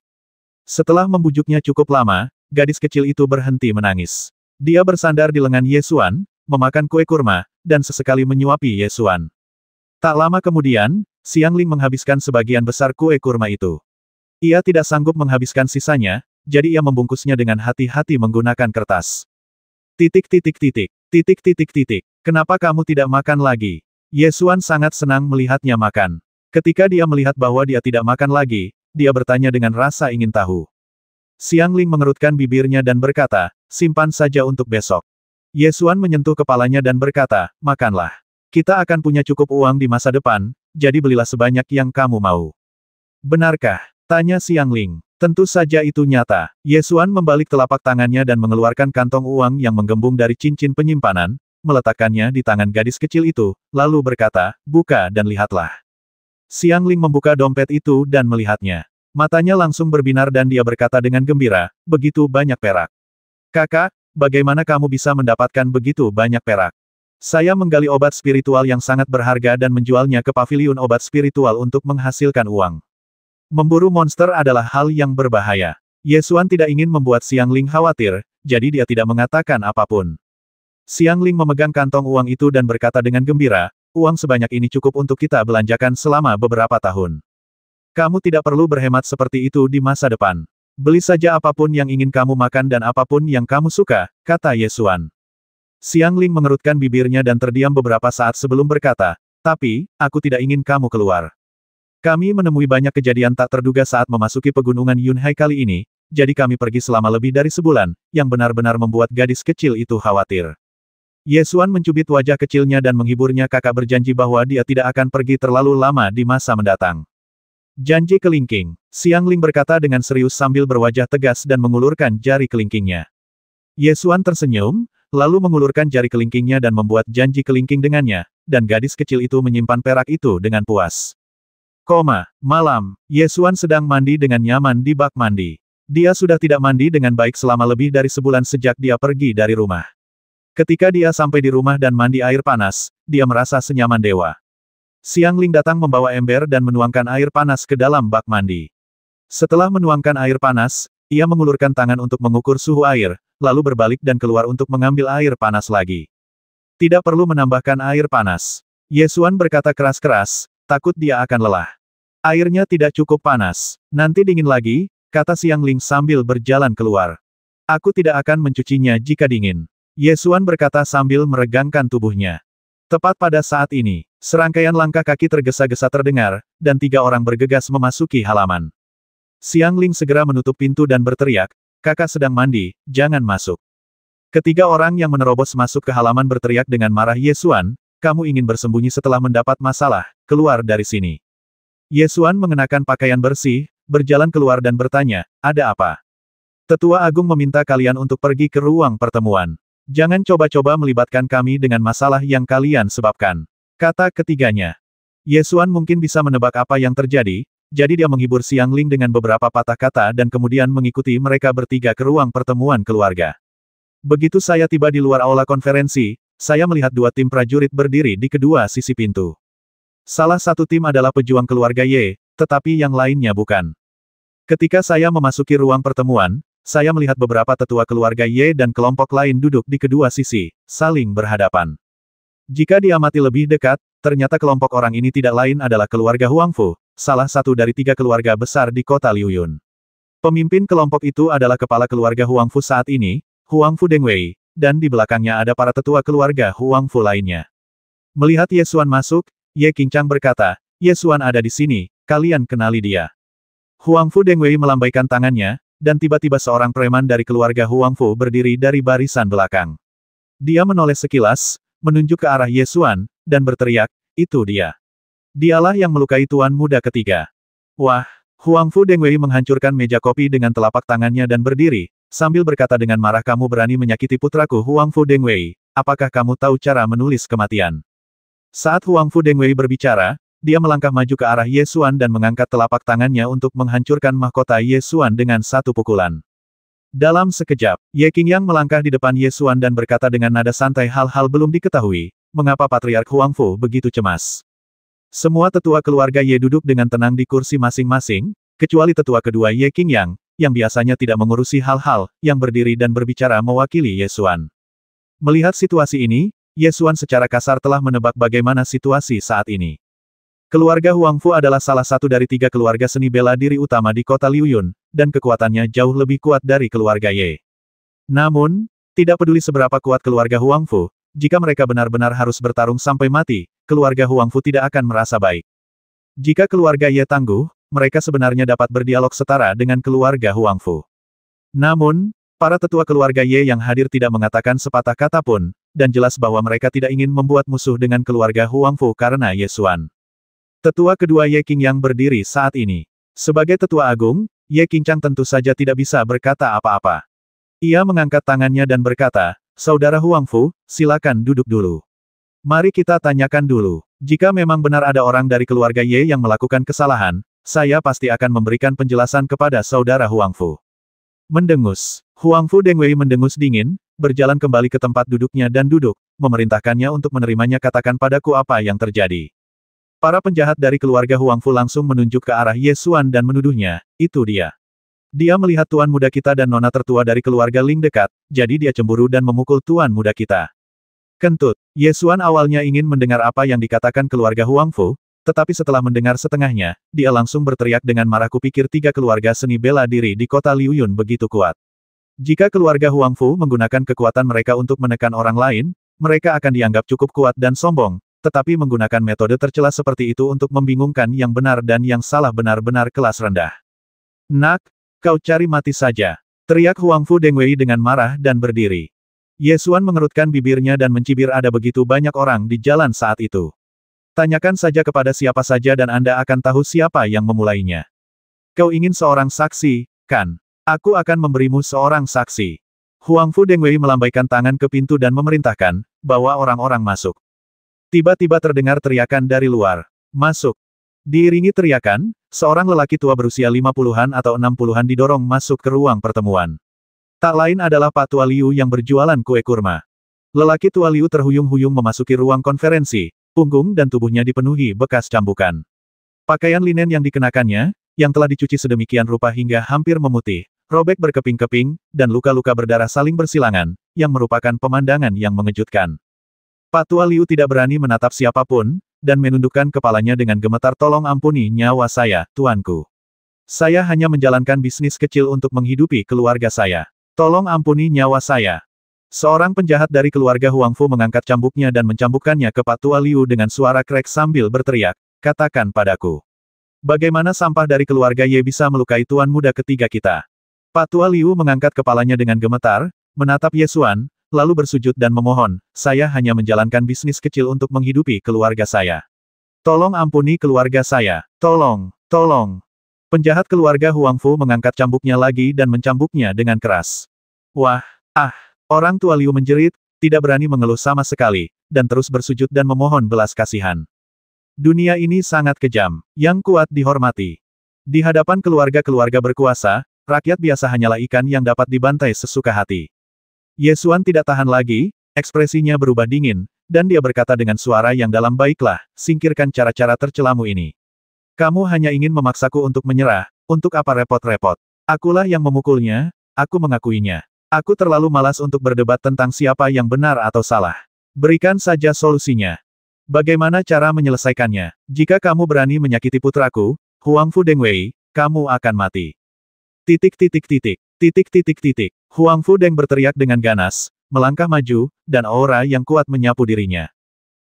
Setelah membujuknya cukup lama, gadis kecil itu berhenti menangis. Dia bersandar di lengan Ye Xuan, memakan kue kurma, dan sesekali menyuapi Ye Xuan. Tak lama kemudian, Xiang Ling menghabiskan sebagian besar kue kurma itu. Ia tidak sanggup menghabiskan sisanya, jadi ia membungkusnya dengan hati-hati menggunakan kertas. Kenapa kamu tidak makan lagi? Ye Xuan sangat senang melihatnya makan. Ketika dia melihat bahwa dia tidak makan lagi, dia bertanya dengan rasa ingin tahu. Xiang Ling mengerutkan bibirnya dan berkata, simpan saja untuk besok. Ye Xuan menyentuh kepalanya dan berkata, makanlah. Kita akan punya cukup uang di masa depan, jadi belilah sebanyak yang kamu mau. Benarkah? Tanya Xiang Ling. Tentu saja itu nyata. Ye Xuan membalik telapak tangannya dan mengeluarkan kantong uang yang menggembung dari cincin penyimpanan, meletakkannya di tangan gadis kecil itu, lalu berkata, buka dan lihatlah. Xiang Ling membuka dompet itu dan melihatnya. Matanya langsung berbinar dan dia berkata dengan gembira, begitu banyak perak. Kakak, bagaimana kamu bisa mendapatkan begitu banyak perak? Saya menggali obat spiritual yang sangat berharga dan menjualnya ke paviliun obat spiritual untuk menghasilkan uang. Memburu monster adalah hal yang berbahaya. Ye Xuan tidak ingin membuat Xiang Ling khawatir, jadi dia tidak mengatakan apapun. Xiang Ling memegang kantong uang itu dan berkata dengan gembira, uang sebanyak ini cukup untuk kita belanjakan selama beberapa tahun. Kamu tidak perlu berhemat seperti itu di masa depan. Beli saja apapun yang ingin kamu makan dan apapun yang kamu suka, kata Ye Xuan. Xiang Ling mengerutkan bibirnya dan terdiam beberapa saat sebelum berkata, tapi, aku tidak ingin kamu keluar. Kami menemui banyak kejadian tak terduga saat memasuki pegunungan Yunhai kali ini, jadi kami pergi selama lebih dari sebulan, yang benar-benar membuat gadis kecil itu khawatir. Ye Xuan mencubit wajah kecilnya dan menghiburnya. Kakak berjanji bahwa dia tidak akan pergi terlalu lama di masa mendatang. Janji kelingking. Xiang Ling berkata dengan serius sambil berwajah tegas dan mengulurkan jari kelingkingnya. Ye Xuan tersenyum, lalu mengulurkan jari kelingkingnya dan membuat janji kelingking dengannya, dan gadis kecil itu menyimpan perak itu dengan puas. Malam, Ye Xuan sedang mandi dengan nyaman di bak mandi. Dia sudah tidak mandi dengan baik selama lebih dari sebulan sejak dia pergi dari rumah. Ketika dia sampai di rumah dan mandi air panas, dia merasa senyaman dewa. Xiang Ling datang membawa ember dan menuangkan air panas ke dalam bak mandi. Setelah menuangkan air panas, ia mengulurkan tangan untuk mengukur suhu air, lalu berbalik dan keluar untuk mengambil air panas lagi. Tidak perlu menambahkan air panas. Ye Xuan berkata keras-keras, takut dia akan lelah. Airnya tidak cukup panas. Nanti dingin lagi, kata Xiang Ling sambil berjalan keluar. Aku tidak akan mencucinya jika dingin. Ye Xuan berkata sambil meregangkan tubuhnya. Tepat pada saat ini, serangkaian langkah kaki tergesa-gesa terdengar, dan 3 orang bergegas memasuki halaman. Xiang Ling segera menutup pintu dan berteriak, kakak sedang mandi, jangan masuk. Ketiga orang yang menerobos masuk ke halaman berteriak dengan marah. Ye Xuan, kamu ingin bersembunyi setelah mendapat masalah, keluar dari sini. Ye Xuan mengenakan pakaian bersih, berjalan keluar dan bertanya, ada apa? Tetua Agung meminta kalian untuk pergi ke ruang pertemuan. Jangan coba-coba melibatkan kami dengan masalah yang kalian sebabkan. Kata ketiganya. Ye Xuan mungkin bisa menebak apa yang terjadi, jadi dia menghibur Xiang Ling dengan beberapa patah kata dan kemudian mengikuti mereka bertiga ke ruang pertemuan keluarga. Begitu saya tiba di luar aula konferensi, saya melihat 2 tim prajurit berdiri di kedua sisi pintu. Salah satu tim adalah pejuang keluarga Ye, tetapi yang lainnya bukan. Ketika saya memasuki ruang pertemuan, saya melihat beberapa tetua keluarga Ye dan kelompok lain duduk di kedua sisi, saling berhadapan. Jika diamati lebih dekat, ternyata kelompok orang ini tidak lain adalah keluarga Huang Fu, salah satu dari 3 keluarga besar di kota Liuyun. Pemimpin kelompok itu adalah kepala keluarga Huang Fu saat ini, Huang Fu Dengwei, dan di belakangnya ada para tetua keluarga Huang Fu lainnya. Melihat Ye Xuan masuk, Ye Qingchang berkata, Ye Xuan ada di sini, kalian kenali dia. Huangfu Dengwei melambaikan tangannya, dan tiba-tiba seorang preman dari keluarga Huangfu berdiri dari barisan belakang. Dia menoleh sekilas, menunjuk ke arah Ye Xuan, dan berteriak, itu dia. Dialah yang melukai tuan muda ketiga. Wah, Huangfu Dengwei menghancurkan meja kopi dengan telapak tangannya dan berdiri, sambil berkata dengan marah, kamu berani menyakiti putraku Huangfu Dengwei, apakah kamu tahu cara menulis kematian? Saat Huangfu Dengwei berbicara, dia melangkah maju ke arah Ye Xuan dan mengangkat telapak tangannya untuk menghancurkan mahkota Ye Xuan dengan satu pukulan. Dalam sekejap, Ye Qingyang melangkah di depan Ye Xuan dan berkata dengan nada santai, hal-hal belum diketahui, mengapa Patriark Huangfu begitu cemas. Semua tetua keluarga Ye duduk dengan tenang di kursi masing-masing, kecuali tetua kedua Ye Qingyang, yang biasanya tidak mengurusi hal-hal, yang berdiri dan berbicara mewakili Ye Xuan. Melihat situasi ini, Ye Xuan secara kasar telah menebak bagaimana situasi saat ini. Keluarga Huangfu adalah salah satu dari 3 keluarga seni bela diri utama di kota Liuyun, dan kekuatannya jauh lebih kuat dari keluarga Ye. Namun, tidak peduli seberapa kuat keluarga Huangfu, jika mereka benar-benar harus bertarung sampai mati, keluarga Huangfu tidak akan merasa baik. Jika keluarga Ye tangguh, mereka sebenarnya dapat berdialog setara dengan keluarga Huangfu. Namun, para tetua keluarga Ye yang hadir tidak mengatakan sepatah kata pun, dan jelas bahwa mereka tidak ingin membuat musuh dengan keluarga Huangfu karena Ye Xuan. Tetua kedua Ye Qingyang berdiri saat ini. Sebagai tetua agung, Ye Qingchang tentu saja tidak bisa berkata apa-apa. Ia mengangkat tangannya dan berkata, Saudara Huangfu, silakan duduk dulu. Mari kita tanyakan dulu. Jika memang benar ada orang dari keluarga Ye yang melakukan kesalahan, saya pasti akan memberikan penjelasan kepada Saudara Huangfu. Mendengus. Huangfu Dengwei mendengus dingin, berjalan kembali ke tempat duduknya dan duduk, memerintahkannya untuk menerimanya. Katakan padaku apa yang terjadi. Para penjahat dari keluarga Huangfu langsung menunjuk ke arah Ye Xuan dan menuduhnya, itu dia. Dia melihat tuan muda kita dan nona tertua dari keluarga Ling dekat, jadi dia cemburu dan memukul tuan muda kita. Kentut, Ye Xuan awalnya ingin mendengar apa yang dikatakan keluarga Huangfu, tetapi setelah mendengar setengahnya, dia langsung berteriak dengan marah, kupikir 3 keluarga seni bela diri di kota Liuyun begitu kuat. Jika keluarga Huangfu menggunakan kekuatan mereka untuk menekan orang lain, mereka akan dianggap cukup kuat dan sombong. Tetapi menggunakan metode tercela seperti itu untuk membingungkan yang benar dan yang salah benar-benar kelas rendah. Nak, kau cari mati saja, teriak Huangfu Dengwei dengan marah dan berdiri. Ye Xuan mengerutkan bibirnya dan mencibir, ada begitu banyak orang di jalan saat itu. Tanyakan saja kepada siapa saja dan Anda akan tahu siapa yang memulainya. Kau ingin seorang saksi, kan? Aku akan memberimu seorang saksi. Huangfu Dengwei melambaikan tangan ke pintu dan memerintahkan, bawa orang-orang masuk. Tiba-tiba terdengar teriakan dari luar. Masuk. Diiringi teriakan, seorang lelaki tua berusia 50-an atau 60-an didorong masuk ke ruang pertemuan. Tak lain adalah Pak Tua Liu yang berjualan kue kurma. Lelaki tua Liu terhuyung-huyung memasuki ruang konferensi, punggung dan tubuhnya dipenuhi bekas cambukan. Pakaian linen yang dikenakannya, yang telah dicuci sedemikian rupa hingga hampir memutih, robek berkeping-keping, dan luka-luka berdarah saling bersilangan, yang merupakan pemandangan yang mengejutkan. Pak Tua Liu tidak berani menatap siapapun, dan menundukkan kepalanya dengan gemetar, tolong ampuni nyawa saya, tuanku. Saya hanya menjalankan bisnis kecil untuk menghidupi keluarga saya. Tolong ampuni nyawa saya. Seorang penjahat dari keluarga Huangfu mengangkat cambuknya dan mencambukkannya ke Pak Tua Liu dengan suara krek sambil berteriak, katakan padaku. Bagaimana sampah dari keluarga Ye bisa melukai tuan muda ketiga kita? Pak Tua Liu mengangkat kepalanya dengan gemetar, menatap Ye Xuan, lalu bersujud dan memohon, saya hanya menjalankan bisnis kecil untuk menghidupi keluarga saya. Tolong ampuni keluarga saya, tolong, tolong. Penjahat keluarga Huangfu mengangkat cambuknya lagi dan mencambuknya dengan keras. Wah, orang tua Liu menjerit, tidak berani mengeluh sama sekali, dan terus bersujud dan memohon belas kasihan. Dunia ini sangat kejam, yang kuat dihormati. Di hadapan keluarga-keluarga berkuasa, rakyat biasa hanyalah ikan yang dapat dibantai sesuka hati. Ye Xuan tidak tahan lagi, ekspresinya berubah dingin, dan dia berkata dengan suara yang dalam, baiklah, singkirkan cara-cara tercelamu ini. Kamu hanya ingin memaksaku untuk menyerah, untuk apa repot-repot? Akulah yang memukulnya, aku mengakuinya. Aku terlalu malas untuk berdebat tentang siapa yang benar atau salah. Berikan saja solusinya. Bagaimana cara menyelesaikannya? Jika kamu berani menyakiti putraku, Huangfu Dengwei, kamu akan mati. Titik. Huangfu Deng berteriak dengan ganas, melangkah maju, dan aura yang kuat menyapu dirinya.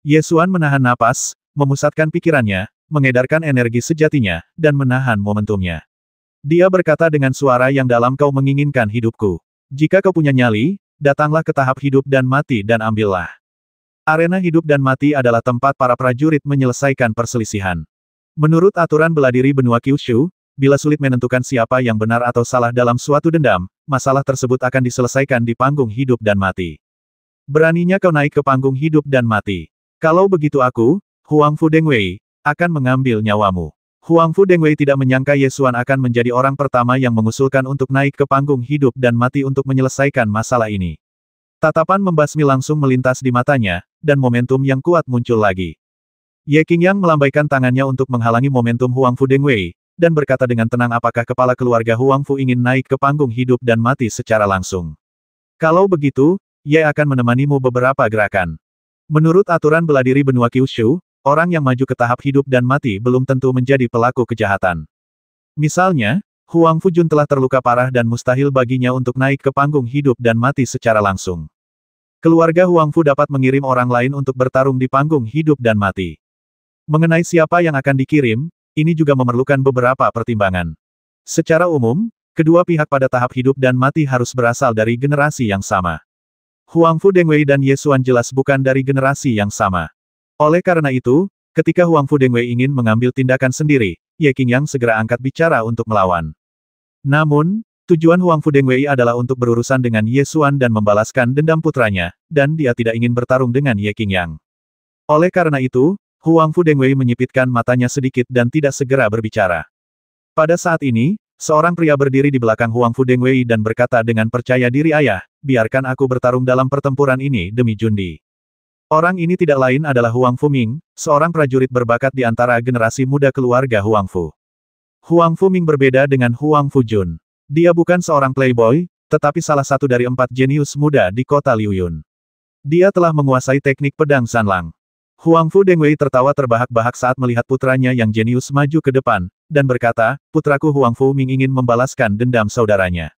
Ye Xuan menahan napas, memusatkan pikirannya, mengedarkan energi sejatinya, dan menahan momentumnya. Dia berkata dengan suara yang dalam, kau menginginkan hidupku. Jika kau punya nyali, datanglah ke tahap hidup dan mati dan ambillah. Arena hidup dan mati adalah tempat para prajurit menyelesaikan perselisihan. Menurut aturan bela diri benua Kyushu, bila sulit menentukan siapa yang benar atau salah dalam suatu dendam, masalah tersebut akan diselesaikan di panggung hidup dan mati. Beraninya kau naik ke panggung hidup dan mati. Kalau begitu aku, Huang Fu Dengwei, akan mengambil nyawamu. Huang Fu Dengwei tidak menyangka Ye Xuan akan menjadi orang pertama yang mengusulkan untuk naik ke panggung hidup dan mati untuk menyelesaikan masalah ini. Tatapan membasmi langsung melintas di matanya, dan momentum yang kuat muncul lagi. Ye Qingyang melambaikan tangannya untuk menghalangi momentum Huang Fu Dengwei, dan berkata dengan tenang, apakah kepala keluarga Huang Fu ingin naik ke panggung hidup dan mati secara langsung? Kalau begitu, Ye akan menemanimu beberapa gerakan. Menurut aturan bela diri benua Kyushu, orang yang maju ke tahap hidup dan mati belum tentu menjadi pelaku kejahatan. Misalnya, Huang Fu Jun telah terluka parah dan mustahil baginya untuk naik ke panggung hidup dan mati secara langsung. Keluarga Huang Fu dapat mengirim orang lain untuk bertarung di panggung hidup dan mati. Mengenai siapa yang akan dikirim, ini juga memerlukan beberapa pertimbangan. Secara umum, kedua pihak pada tahap hidup dan mati harus berasal dari generasi yang sama. Huang Fu Dengwei dan Ye Xuan jelas bukan dari generasi yang sama. Oleh karena itu, ketika Huang Fu Dengwei ingin mengambil tindakan sendiri, Ye Qingyang segera angkat bicara untuk melawan. Namun, tujuan Huang Fu Dengwei adalah untuk berurusan dengan Ye Xuan dan membalaskan dendam putranya, dan dia tidak ingin bertarung dengan Ye Qingyang. Oleh karena itu, Huang Fu Dengwei menyipitkan matanya sedikit dan tidak segera berbicara. Pada saat ini, seorang pria berdiri di belakang Huang Fu Dengwei dan berkata dengan percaya diri, ayah, biarkan aku bertarung dalam pertempuran ini demi Jundi. Orang ini tidak lain adalah Huang Fu Ming, seorang prajurit berbakat di antara generasi muda keluarga Huang Fu. Huang Fu Ming berbeda dengan Huang Fu Jun. Dia bukan seorang playboy, tetapi salah satu dari 4 jenius muda di kota Liuyun. Dia telah menguasai teknik pedang Sanlang. Huang Fu Dengwei tertawa terbahak-bahak saat melihat putranya yang jenius maju ke depan, dan berkata, putraku Huang Fu Ming ingin membalaskan dendam saudaranya.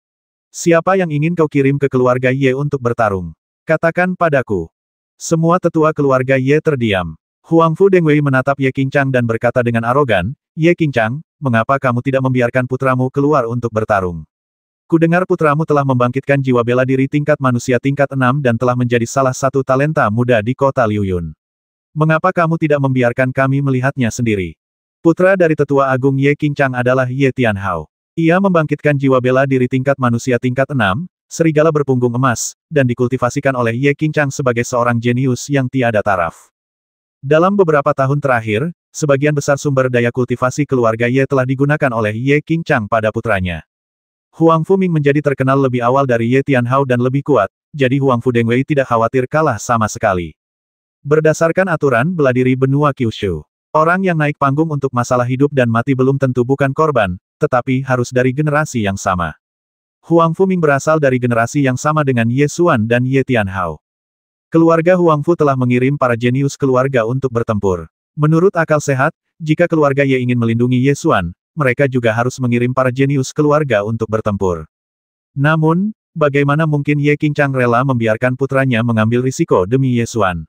Siapa yang ingin kau kirim ke keluarga Ye untuk bertarung? Katakan padaku. Semua tetua keluarga Ye terdiam. Huang Fu Dengwei menatap Ye Qingchang dan berkata dengan arogan, Ye Qingchang, mengapa kamu tidak membiarkan putramu keluar untuk bertarung? Kudengar putramu telah membangkitkan jiwa bela diri tingkat manusia tingkat 6 dan telah menjadi salah satu talenta muda di kota Liuyun. Mengapa kamu tidak membiarkan kami melihatnya sendiri? Putra dari tetua agung Ye Qingchang adalah Ye Tianhao. Ia membangkitkan jiwa bela diri tingkat manusia tingkat 6, serigala berpunggung emas, dan dikultivasikan oleh Ye Qingchang sebagai seorang jenius yang tiada taraf. Dalam beberapa tahun terakhir, sebagian besar sumber daya kultivasi keluarga Ye telah digunakan oleh Ye Qingchang pada putranya. Huang Fu Ming menjadi terkenal lebih awal dari Ye Tianhao dan lebih kuat, jadi Huang Fu Dengwei tidak khawatir kalah sama sekali. Berdasarkan aturan bela diri benua Kyushu, orang yang naik panggung untuk masalah hidup dan mati belum tentu bukan korban, tetapi harus dari generasi yang sama. Huang Fu Ming berasal dari generasi yang sama dengan Ye Xuan dan Ye Tianhao. Keluarga Huang Fu telah mengirim para jenius keluarga untuk bertempur. Menurut akal sehat, jika keluarga Ye ingin melindungi Ye Xuan, mereka juga harus mengirim para jenius keluarga untuk bertempur. Namun, bagaimana mungkin Ye Qingchang rela membiarkan putranya mengambil risiko demi Ye Xuan?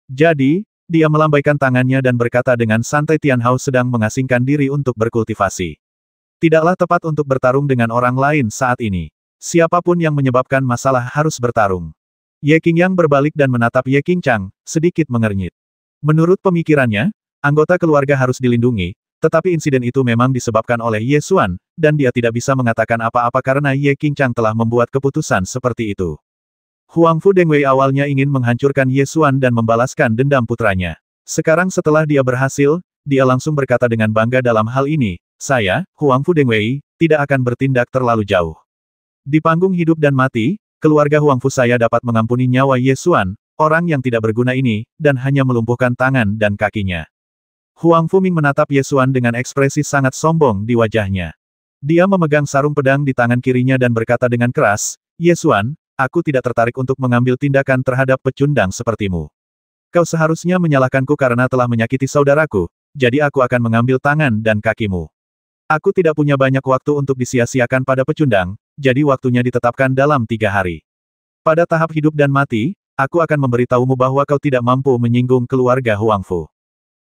Jadi, dia melambaikan tangannya dan berkata dengan santai, Tianhao sedang mengasingkan diri untuk berkultivasi. Tidaklah tepat untuk bertarung dengan orang lain saat ini. Siapapun yang menyebabkan masalah harus bertarung. Ye Qingyang berbalik dan menatap Ye Qingchang, sedikit mengernyit. Menurut pemikirannya, anggota keluarga harus dilindungi, tetapi insiden itu memang disebabkan oleh Ye Xuan, dan dia tidak bisa mengatakan apa-apa karena Ye Qingchang telah membuat keputusan seperti itu. Huang Fu Dengwei awalnya ingin menghancurkan Ye Xuan dan membalaskan dendam putranya. Sekarang setelah dia berhasil, dia langsung berkata dengan bangga dalam hal ini, saya, Huang Fu Dengwei, tidak akan bertindak terlalu jauh. Di panggung hidup dan mati, keluarga Huang Fu saya dapat mengampuni nyawa Ye Xuan, orang yang tidak berguna ini, dan hanya melumpuhkan tangan dan kakinya. Huang Fu Ming menatap Ye Xuan dengan ekspresi sangat sombong di wajahnya. Dia memegang sarung pedang di tangan kirinya dan berkata dengan keras, Ye Xuan, aku tidak tertarik untuk mengambil tindakan terhadap pecundang sepertimu. Kau seharusnya menyalahkanku karena telah menyakiti saudaraku, jadi aku akan mengambil tangan dan kakimu. Aku tidak punya banyak waktu untuk disia-siakan pada pecundang, jadi waktunya ditetapkan dalam 3 hari. Pada tahap hidup dan mati, aku akan memberitahumu bahwa kau tidak mampu menyinggung keluarga Huang Fu.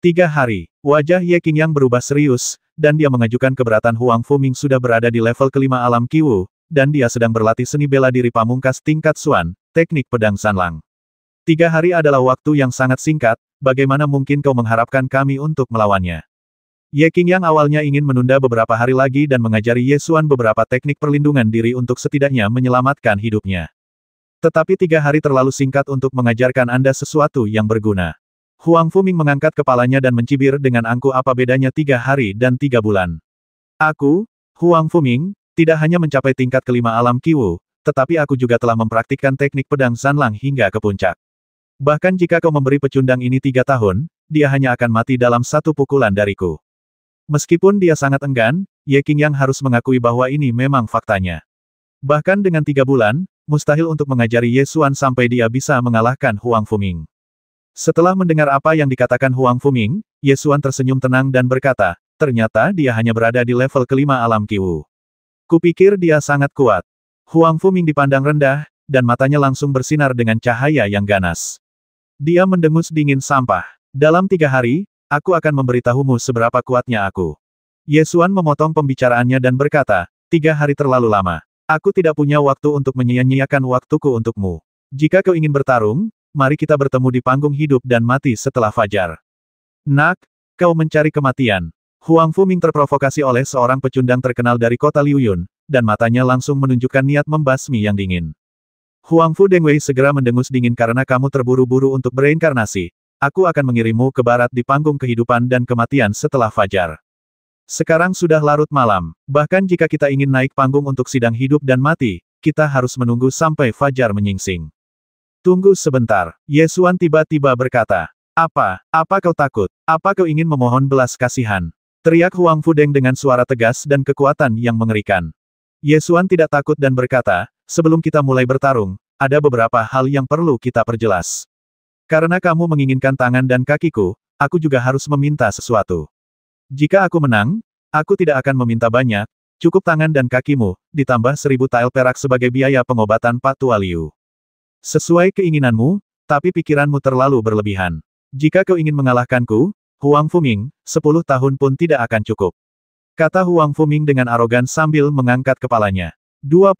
3 hari. Wajah Ye Qingyang berubah serius, dan dia mengajukan keberatan Huang Fuming sudah berada di level kelima alam Qiwu, dan dia sedang berlatih seni bela diri pamungkas tingkat Xuan, teknik pedang Sanlang. 3 hari adalah waktu yang sangat singkat, bagaimana mungkin kau mengharapkan kami untuk melawannya? Ye Qingyang awalnya ingin menunda beberapa hari lagi dan mengajari Ye Xuan beberapa teknik perlindungan diri untuk setidaknya menyelamatkan hidupnya. Tetapi 3 hari terlalu singkat untuk mengajarkan Anda sesuatu yang berguna. Huang Fuming mengangkat kepalanya dan mencibir dengan angkuh apa bedanya 3 hari dan 3 bulan. Aku, Huang Fuming, tidak hanya mencapai tingkat kelima alam Qiwu, tetapi aku juga telah mempraktikkan teknik pedang Sanlang hingga ke puncak. Bahkan jika kau memberi pecundang ini 3 tahun, dia hanya akan mati dalam 1 pukulan dariku. Meskipun dia sangat enggan, Ye Qingyang harus mengakui bahwa ini memang faktanya. Bahkan dengan 3 bulan, mustahil untuk mengajari Ye Xuan sampai dia bisa mengalahkan Huang Fuming. Setelah mendengar apa yang dikatakan Huang Fuming, Ye Xuan tersenyum tenang dan berkata, ternyata dia hanya berada di level kelima alam Qiwu. Kupikir dia sangat kuat. Huang Fuming dipandang rendah, dan matanya langsung bersinar dengan cahaya yang ganas. Dia mendengus dingin sampah. Dalam 3 hari, aku akan memberitahumu seberapa kuatnya aku. Ye Xuan memotong pembicaraannya dan berkata, 3 hari terlalu lama. Aku tidak punya waktu untuk menyia-nyiakan waktuku untukmu. Jika kau ingin bertarung, mari kita bertemu di panggung hidup dan mati setelah fajar. Nak, kau mencari kematian. Huang Fuming terprovokasi oleh seorang pecundang terkenal dari kota Liuyun, dan matanya langsung menunjukkan niat membasmi yang dingin. Huang Fu Dengwei segera mendengus dingin karena kamu terburu-buru untuk bereinkarnasi. Aku akan mengirimmu ke barat di panggung kehidupan dan kematian setelah fajar. Sekarang sudah larut malam. Bahkan jika kita ingin naik panggung untuk sidang hidup dan mati, kita harus menunggu sampai fajar menyingsing. Tunggu sebentar, Ye Xuan tiba-tiba berkata. Apa kau takut? Apa kau ingin memohon belas kasihan? Teriak Huang Fudeng dengan suara tegas dan kekuatan yang mengerikan. Ye Xuan tidak takut dan berkata, sebelum kita mulai bertarung, ada beberapa hal yang perlu kita perjelas. Karena kamu menginginkan tangan dan kakiku, aku juga harus meminta sesuatu. Jika aku menang, aku tidak akan meminta banyak, cukup tangan dan kakimu, ditambah 1000 tael perak sebagai biaya pengobatan Pak Tua Liu. Sesuai keinginanmu, tapi pikiranmu terlalu berlebihan. Jika kau ingin mengalahkanku, Huang Fuming, 10 tahun pun tidak akan cukup. Kata Huang Fuming dengan arogan sambil mengangkat kepalanya. 20.